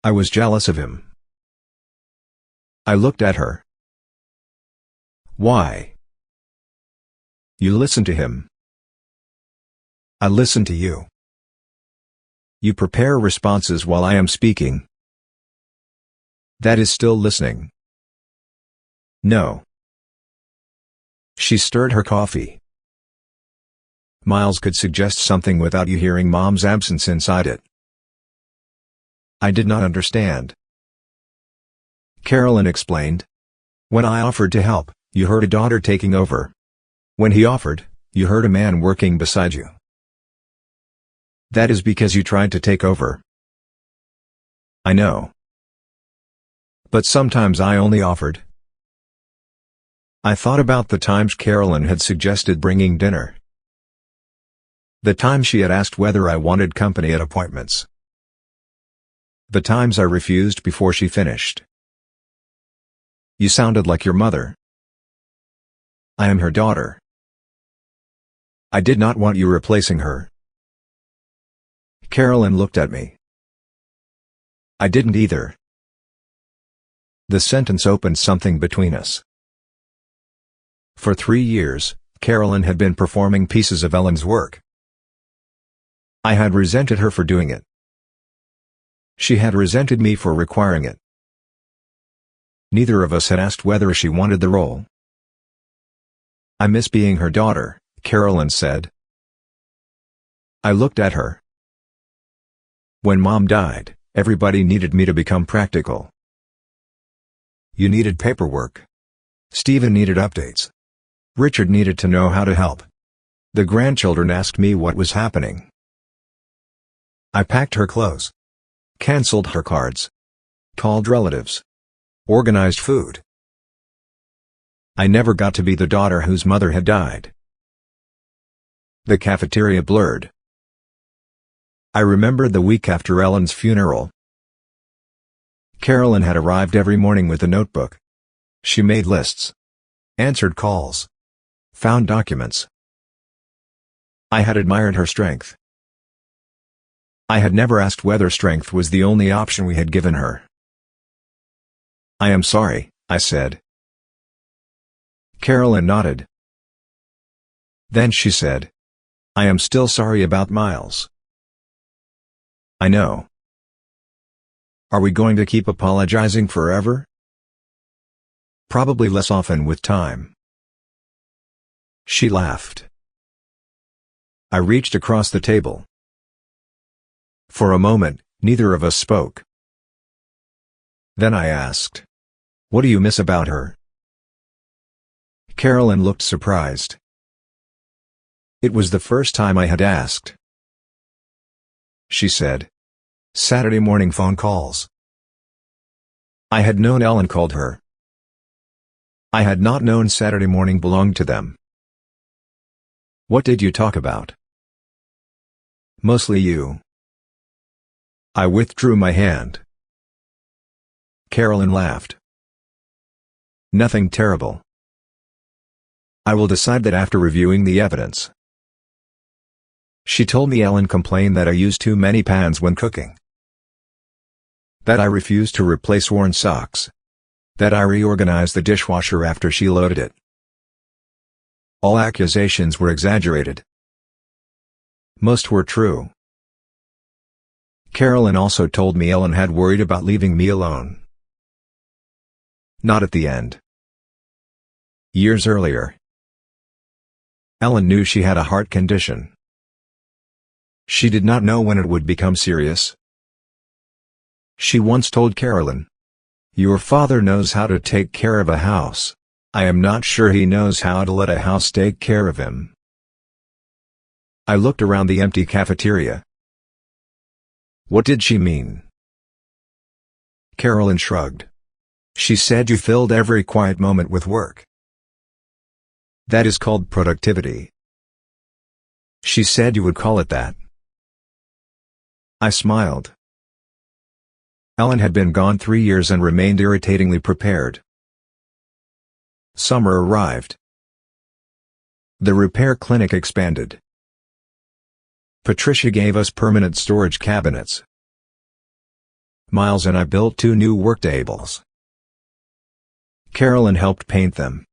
Speaker 1: I was jealous of him. I looked at her. Why? You listen to him. I listen to you. You prepare responses while I am speaking. That is still listening. No. She stirred her coffee. Miles could suggest something without you hearing Mom's absence inside it. I did not understand. Carolyn explained. When I offered to help, you heard a daughter taking over. When he offered, you heard a man working beside you. That is because you tried to take over. I know. But sometimes I only offered. I thought about the times Carolyn had suggested bringing dinner. The time she had asked whether I wanted company at appointments. The times I refused before she finished. You sounded like your mother. I am her daughter. I did not want you replacing her. Carolyn looked at me. I didn't either. The sentence opened something between us. For 3 years, Carolyn had been performing pieces of Ellen's work. I had resented her for doing it. She had resented me for requiring it. Neither of us had asked whether she wanted the role. I miss being her daughter, Carolyn said. I looked at her. When Mom died, everybody needed me to become practical. You needed paperwork. Stephen needed updates. Richard needed to know how to help. The grandchildren asked me what was happening. I packed her clothes. Cancelled her cards. Called relatives. Organized food. I never got to be the daughter whose mother had died. The cafeteria blurred. I remembered the week after Ellen's funeral. Carolyn had arrived every morning with a notebook. She made lists. Answered calls. Found documents. I had admired her strength. I had never asked whether strength was the only option we had given her. I am sorry, I said. Carolyn nodded. Then she said, I am still sorry about Miles. I know. Are we going to keep apologizing forever? Probably less often with time. She laughed. I reached across the table. For a moment, neither of us spoke. Then I asked, "What do you miss about her?" Carolyn looked surprised. It was the first time I had asked. She said, "Saturday morning phone calls." I had known Ellen called her. I had not known Saturday morning belonged to them. "What did you talk about?" "Mostly you." I withdrew my hand. Carolyn laughed. "Nothing terrible. I will decide that after reviewing the evidence." She told me Ellen complained that I used too many pans when cooking. That I refused to replace worn socks. That I reorganized the dishwasher after she loaded it. All accusations were exaggerated. Most were true. Carolyn also told me Ellen had worried about leaving me alone. Not at the end. Years earlier. Ellen knew she had a heart condition. She did not know when it would become serious. She once told Carolyn, "Your father knows how to take care of a house. I am not sure he knows how to let a house take care of him." I looked around the empty cafeteria. What did she mean? Carolyn shrugged. She said you filled every quiet moment with work. That is called productivity. She said you would call it that. I smiled. Ellen had been gone 3 years and remained irritatingly prepared. Summer arrived. The repair clinic expanded. Patricia gave us permanent storage cabinets. Miles and I built 2 new work tables. Carolyn helped paint them.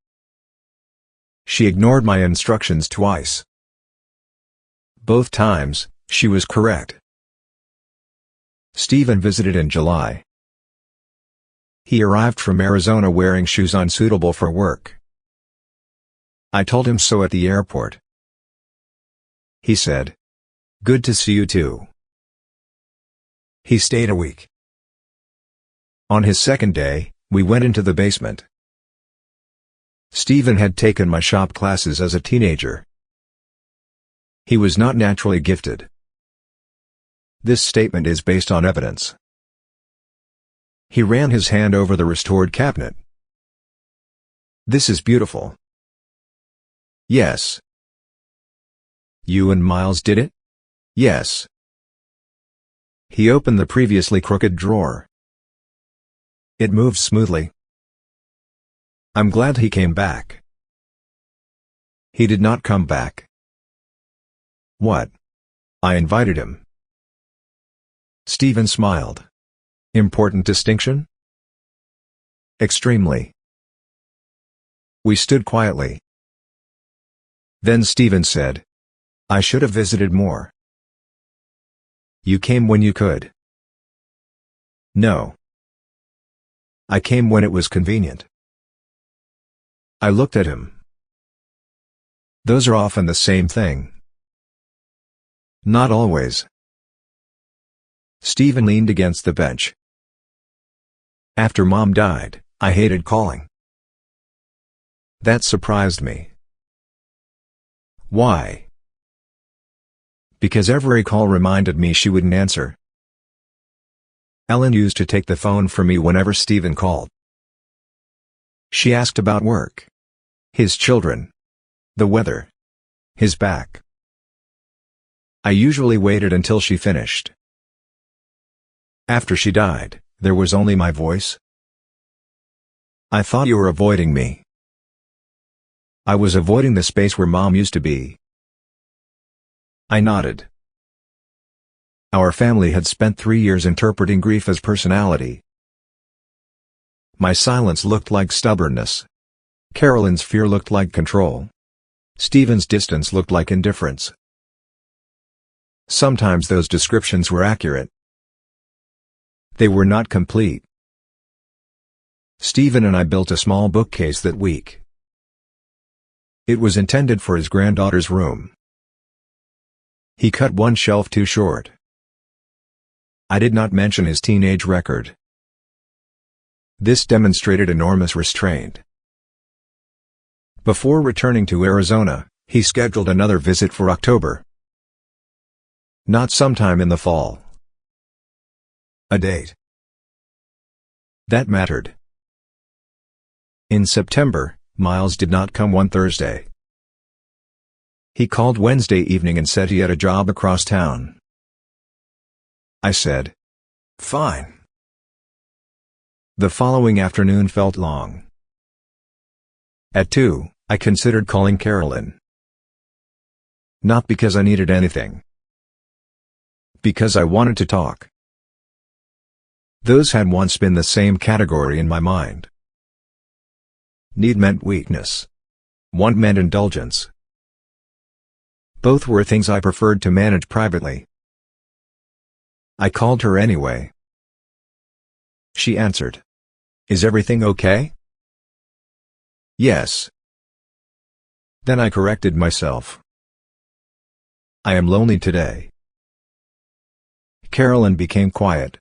Speaker 1: She ignored my instructions twice. Both times, she was correct. Stephen visited in July. He arrived from Arizona wearing shoes unsuitable for work. I told him so at the airport. He said, "Good to see you too." He stayed a week. On his second day, we went into the basement. Stephen had taken my shop classes as a teenager. He was not naturally gifted. This statement is based on evidence. He ran his hand over the restored cabinet. "This is beautiful." "Yes." "You and Miles did it?" "Yes." He opened the previously crooked drawer. It moved smoothly. "I'm glad he came back." "He did not come back." "What?" "I invited him." Stephen smiled. "Important distinction?" "Extremely." We stood quietly. Then Stephen said, "I should have visited more." "You came when you could." "No. I came when it was convenient." I looked at him. "Those are often the same thing." "Not always." Stephen leaned against the bench. "After Mom died, I hated calling." That surprised me. "Why?" "Because every call reminded me she wouldn't answer." Ellen used to take the phone from me whenever Stephen called. She asked about work, his children, the weather, his back. I usually waited until she finished. After she died, there was only my voice. "I thought you were avoiding me." "I was avoiding the space where Mom used to be." I nodded. Our family had spent 3 years interpreting grief as personality. My silence looked like stubbornness. Carolyn's fear looked like control. Stephen's distance looked like indifference. Sometimes those descriptions were accurate. They were not complete. Stephen and I built a small bookcase that week. It was intended for his granddaughter's room. He cut one shelf too short. I did not mention his teenage record. This demonstrated enormous restraint. Before returning to Arizona, he scheduled another visit for October. Not sometime in the fall. A date that mattered. In September, Miles did not come one Thursday. He called Wednesday evening and said he had a job across town. I said, "Fine." The following afternoon felt long. At 2, I considered calling Carolyn. Not because I needed anything. Because I wanted to talk. Those had once been the same category in my mind. Need meant weakness. Want meant indulgence. Both were things I preferred to manage privately. I called her anyway. She answered. "Is everything okay?" "Yes." Then I corrected myself. "I am lonely today." Carolyn became quiet.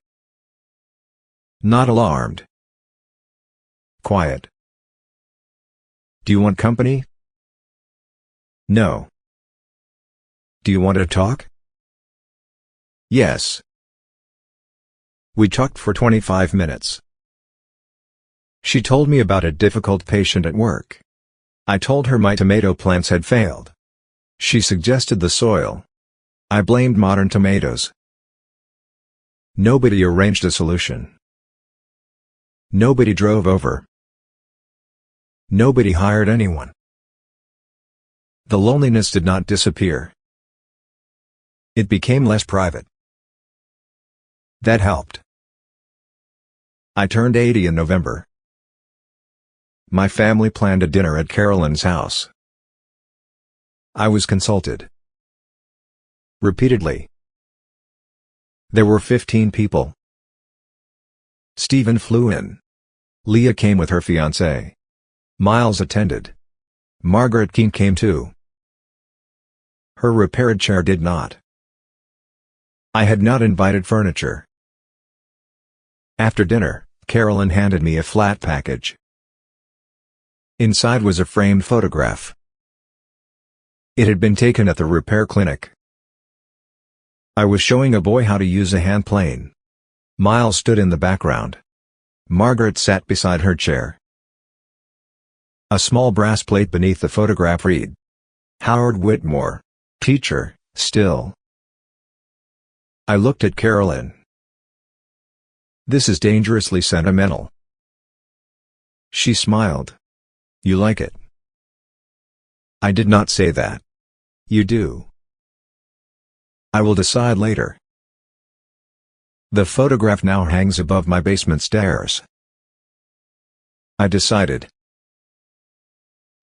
Speaker 1: Not alarmed. Quiet. "Do you want company?" "No." "Do you want to talk?" "Yes." We talked for 25 minutes. She told me about a difficult patient at work. I told her my tomato plants had failed. She suggested the soil. I blamed modern tomatoes. Nobody arranged a solution. Nobody drove over. Nobody hired anyone. The loneliness did not disappear. It became less private. That helped. I turned 80 in November. My family planned a dinner at Carolyn's house. I was consulted. Repeatedly. There were 15 people. Stephen flew in. Leah came with her fiancé. Miles attended. Margaret Keene came too. Her repaired chair did not. I had not invited furniture. After dinner, Carolyn handed me a flat package. Inside was a framed photograph. It had been taken at the repair clinic. I was showing a boy how to use a hand plane. Miles stood in the background. Margaret sat beside her chair. A small brass plate beneath the photograph read, "Howard Whitmore, teacher, still." I looked at Carolyn. "This is dangerously sentimental." She smiled. "You like it?" I did not say that. "You do." "I will decide later." The photograph now hangs above my basement stairs. I decided.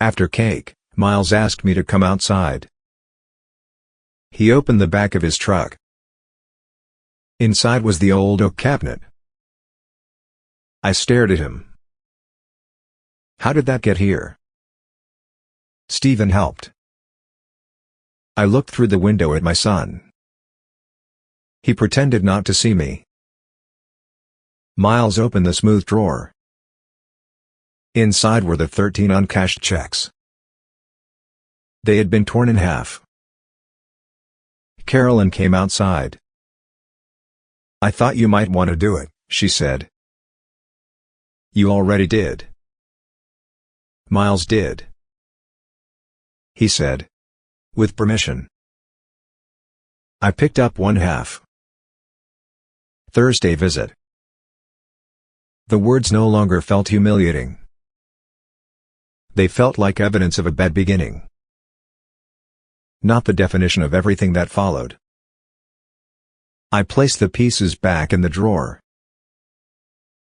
Speaker 1: After cake, Miles asked me to come outside. He opened the back of his truck. Inside was the old oak cabinet. I stared at him. "How did that get here?" Stephen helped. I looked through the window at my son. He pretended not to see me. Miles opened the smooth drawer. Inside were the 13 uncashed checks. They had been torn in half. Carolyn came outside. "I thought you might want to do it," she said. "You already did." Miles did. He said. "With permission." I picked up one half. Thursday visit. The words no longer felt humiliating. They felt like evidence of a bad beginning. Not the definition of everything that followed. I placed the pieces back in the drawer.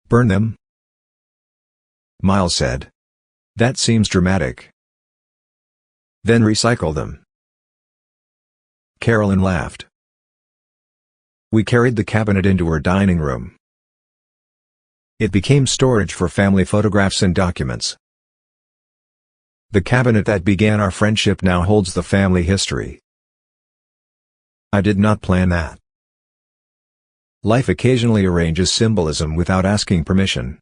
Speaker 1: "Burn them?" Miles said. "That seems dramatic." "Then recycle them." Carolyn laughed. We carried the cabinet into her dining room. It became storage for family photographs and documents. The cabinet that began our friendship now holds the family history. I did not plan that. Life occasionally arranges symbolism without asking permission.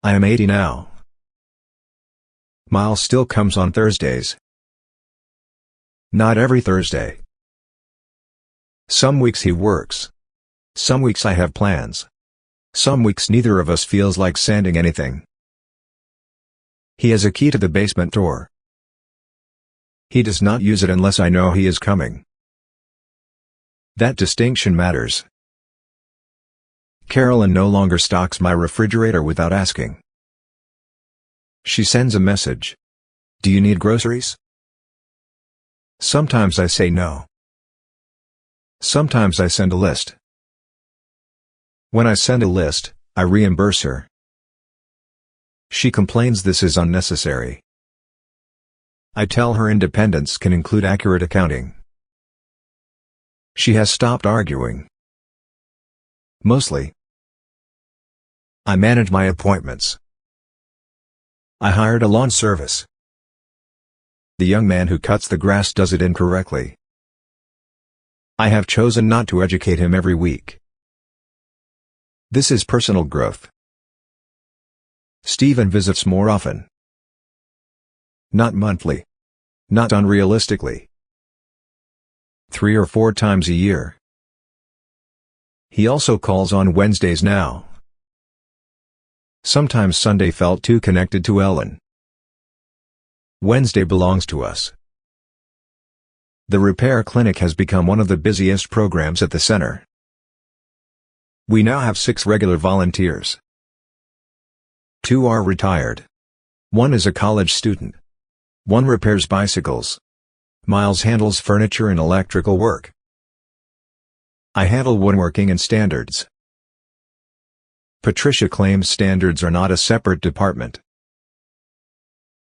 Speaker 1: I am 80 now. Miles still comes on Thursdays. Not every Thursday. Some weeks he works. Some weeks I have plans. Some weeks neither of us feels like sanding anything. He has a key to the basement door. He does not use it unless I know he is coming. That distinction matters. Carolyn no longer stocks my refrigerator without asking. She sends a message. Do you need groceries? Sometimes I say no. Sometimes I send a list. When I send a list, I reimburse her. She complains this is unnecessary. I tell her independence can include accurate accounting. She has stopped arguing. Mostly. I manage my appointments. I hired a lawn service. The young man who cuts the grass does it incorrectly. I have chosen not to educate him every week. This is personal growth. Stephen visits more often. Not monthly. Not unrealistically. 3 or 4 times a year. He also calls on Wednesdays now. Sometimes Sunday felt too connected to Ellen. Wednesday belongs to us. The repair clinic has become one of the busiest programs at the center. We now have 6 regular volunteers. 2 are retired. 1 is a college student. 1 repairs bicycles. Miles handles furniture and electrical work. I handle woodworking and standards. Patricia claims standards are not a separate department.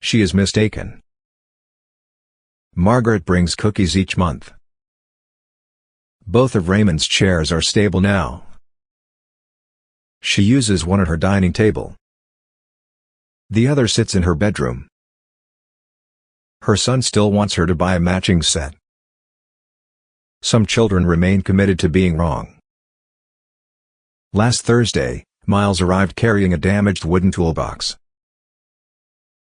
Speaker 1: She is mistaken. Margaret brings cookies each month. Both of Raymond's chairs are stable now. She uses one at her dining table. The other sits in her bedroom. Her son still wants her to buy a matching set. Some children remain committed to being wrong. Last Thursday, Miles arrived carrying a damaged wooden toolbox.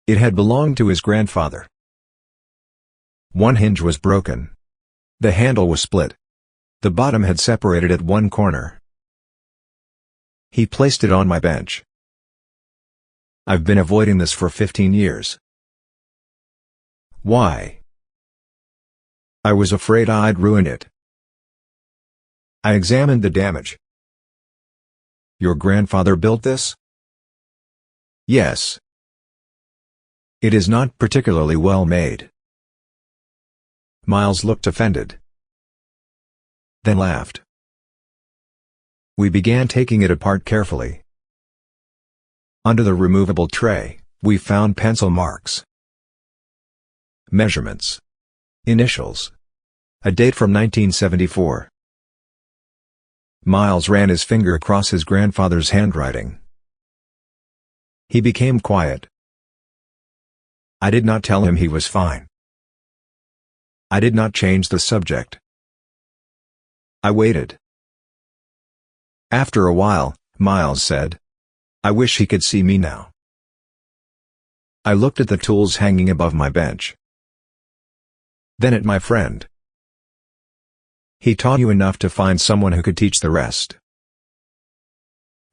Speaker 1: It had belonged to his grandfather. One hinge was broken. The handle was split. The bottom had separated at one corner. He placed it on my bench. I've been avoiding this for 15 years. Why? I was afraid I'd ruin it. I examined the damage. Your grandfather built this? Yes. It is not particularly well made. Miles looked offended. Then laughed. We began taking it apart carefully. Under the removable tray, we found pencil marks. Measurements. Initials. A date from 1974. Miles ran his finger across his grandfather's handwriting. He became quiet. I did not tell him he was fine. I did not change the subject. I waited. After a while, Miles said, I wish he could see me now. I looked at the tools hanging above my bench. Then at my friend. He taught you enough to find someone who could teach the rest.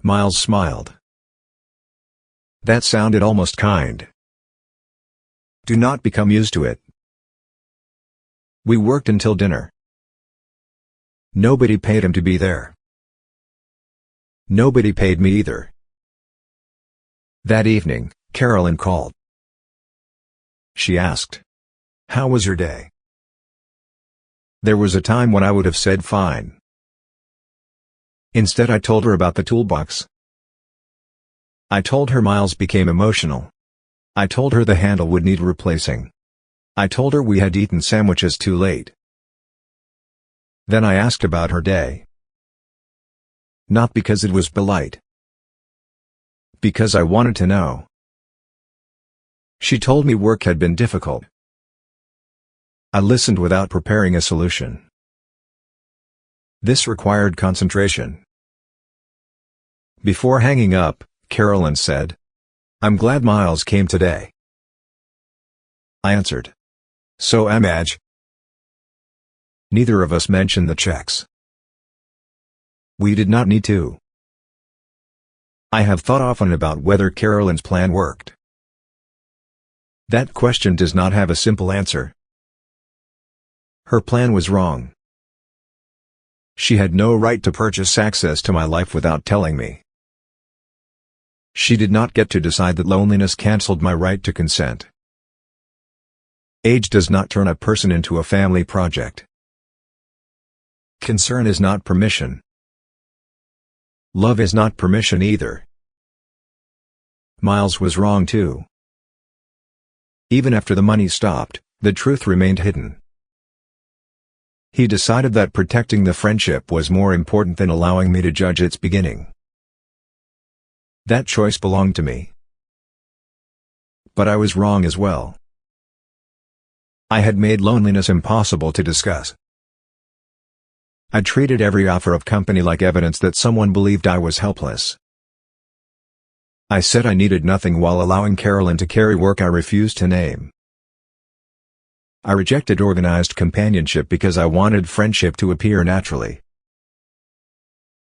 Speaker 1: Miles smiled. That sounded almost kind. Do not become used to it. We worked until dinner. Nobody paid him to be there. Nobody paid me either. That evening, Carolyn called. She asked, "How was your day?" There was a time when I would have said fine. Instead I told her about the toolbox. I told her Miles became emotional. I told her the handle would need replacing. I told her we had eaten sandwiches too late. Then I asked about her day. Not because it was polite. Because I wanted to know. She told me work had been difficult. I listened without preparing a solution. This required concentration. Before hanging up, Carolyn said, "I'm glad Miles came today." I answered, "So am I." Neither of us mentioned the checks. We did not need to. I have thought often about whether Carolyn's plan worked. That question does not have a simple answer. Her plan was wrong. She had no right to purchase access to my life without telling me. She did not get to decide that loneliness canceled my right to consent. Age does not turn a person into a family project. Concern is not permission. Love is not permission either. Miles was wrong too. Even after the money stopped, the truth remained hidden. He decided that protecting the friendship was more important than allowing me to judge its beginning. That choice belonged to me. But I was wrong as well. I had made loneliness impossible to discuss. I treated every offer of company like evidence that someone believed I was helpless. I said I needed nothing while allowing Carolyn to carry work I refused to name. I rejected organized companionship because I wanted friendship to appear naturally.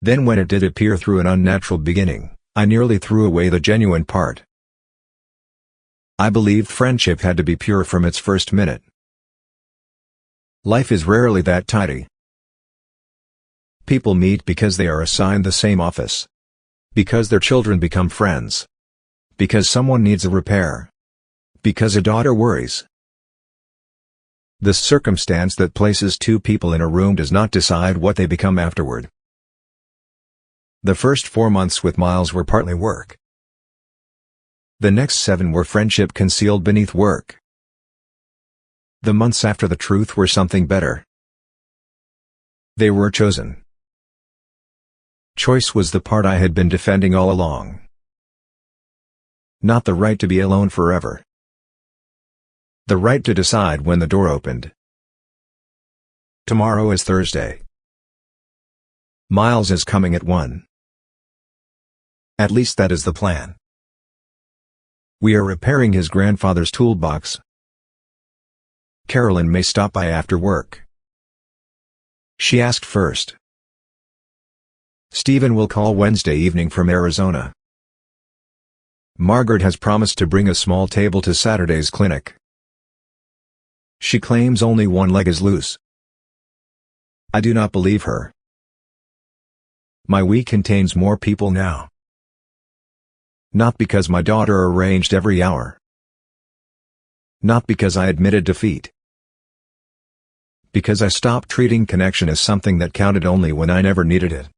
Speaker 1: Then when it did appear through an unnatural beginning, I nearly threw away the genuine part. I believed friendship had to be pure from its first minute. Life is rarely that tidy. People meet because they are assigned the same office. Because their children become friends. Because someone needs a repair. Because a daughter worries. The circumstance that places two people in a room does not decide what they become afterward. The first 4 months with Miles were partly work. The next 7 were friendship concealed beneath work. The months after the truth were something better. They were chosen. Choice was the part I had been defending all along. Not the right to be alone forever. The right to decide when the door opened. Tomorrow is Thursday. Miles is coming at 1. At least that is the plan. We are repairing his grandfather's toolbox. Carolyn may stop by after work. She asked first. Stephen will call Wednesday evening from Arizona. Margaret has promised to bring a small table to Saturday's clinic. She claims only one leg is loose. I do not believe her. My week contains more people now. Not because my daughter arranged every hour. Not because I admitted defeat. Because I stopped treating connection as something that counted only when I never needed it.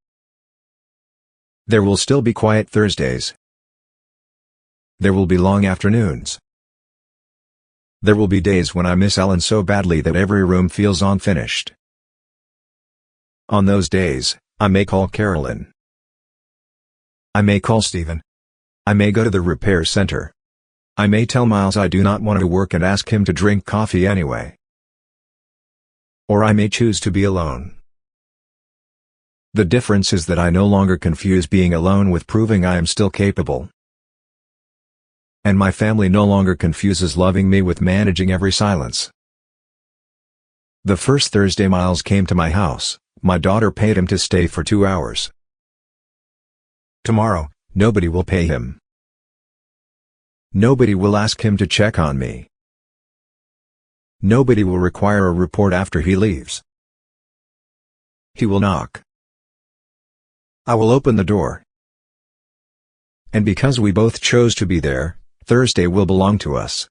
Speaker 1: There will still be quiet Thursdays. There will be long afternoons. There will be days when I miss Ellen so badly that every room feels unfinished. On those days, I may call Carolyn. I may call Stephen. I may go to the repair center. I may tell Miles I do not want to work and ask him to drink coffee anyway. Or I may choose to be alone. The difference is that I no longer confuse being alone with proving I am still capable. And my family no longer confuses loving me with managing every silence. The first Thursday Miles came to my house, my daughter paid him to stay for 2 hours. Tomorrow, nobody will pay him. Nobody will ask him to check on me. Nobody will require a report after he leaves. He will knock. I will open the door. And because we both chose to be there, Thursday will belong to us.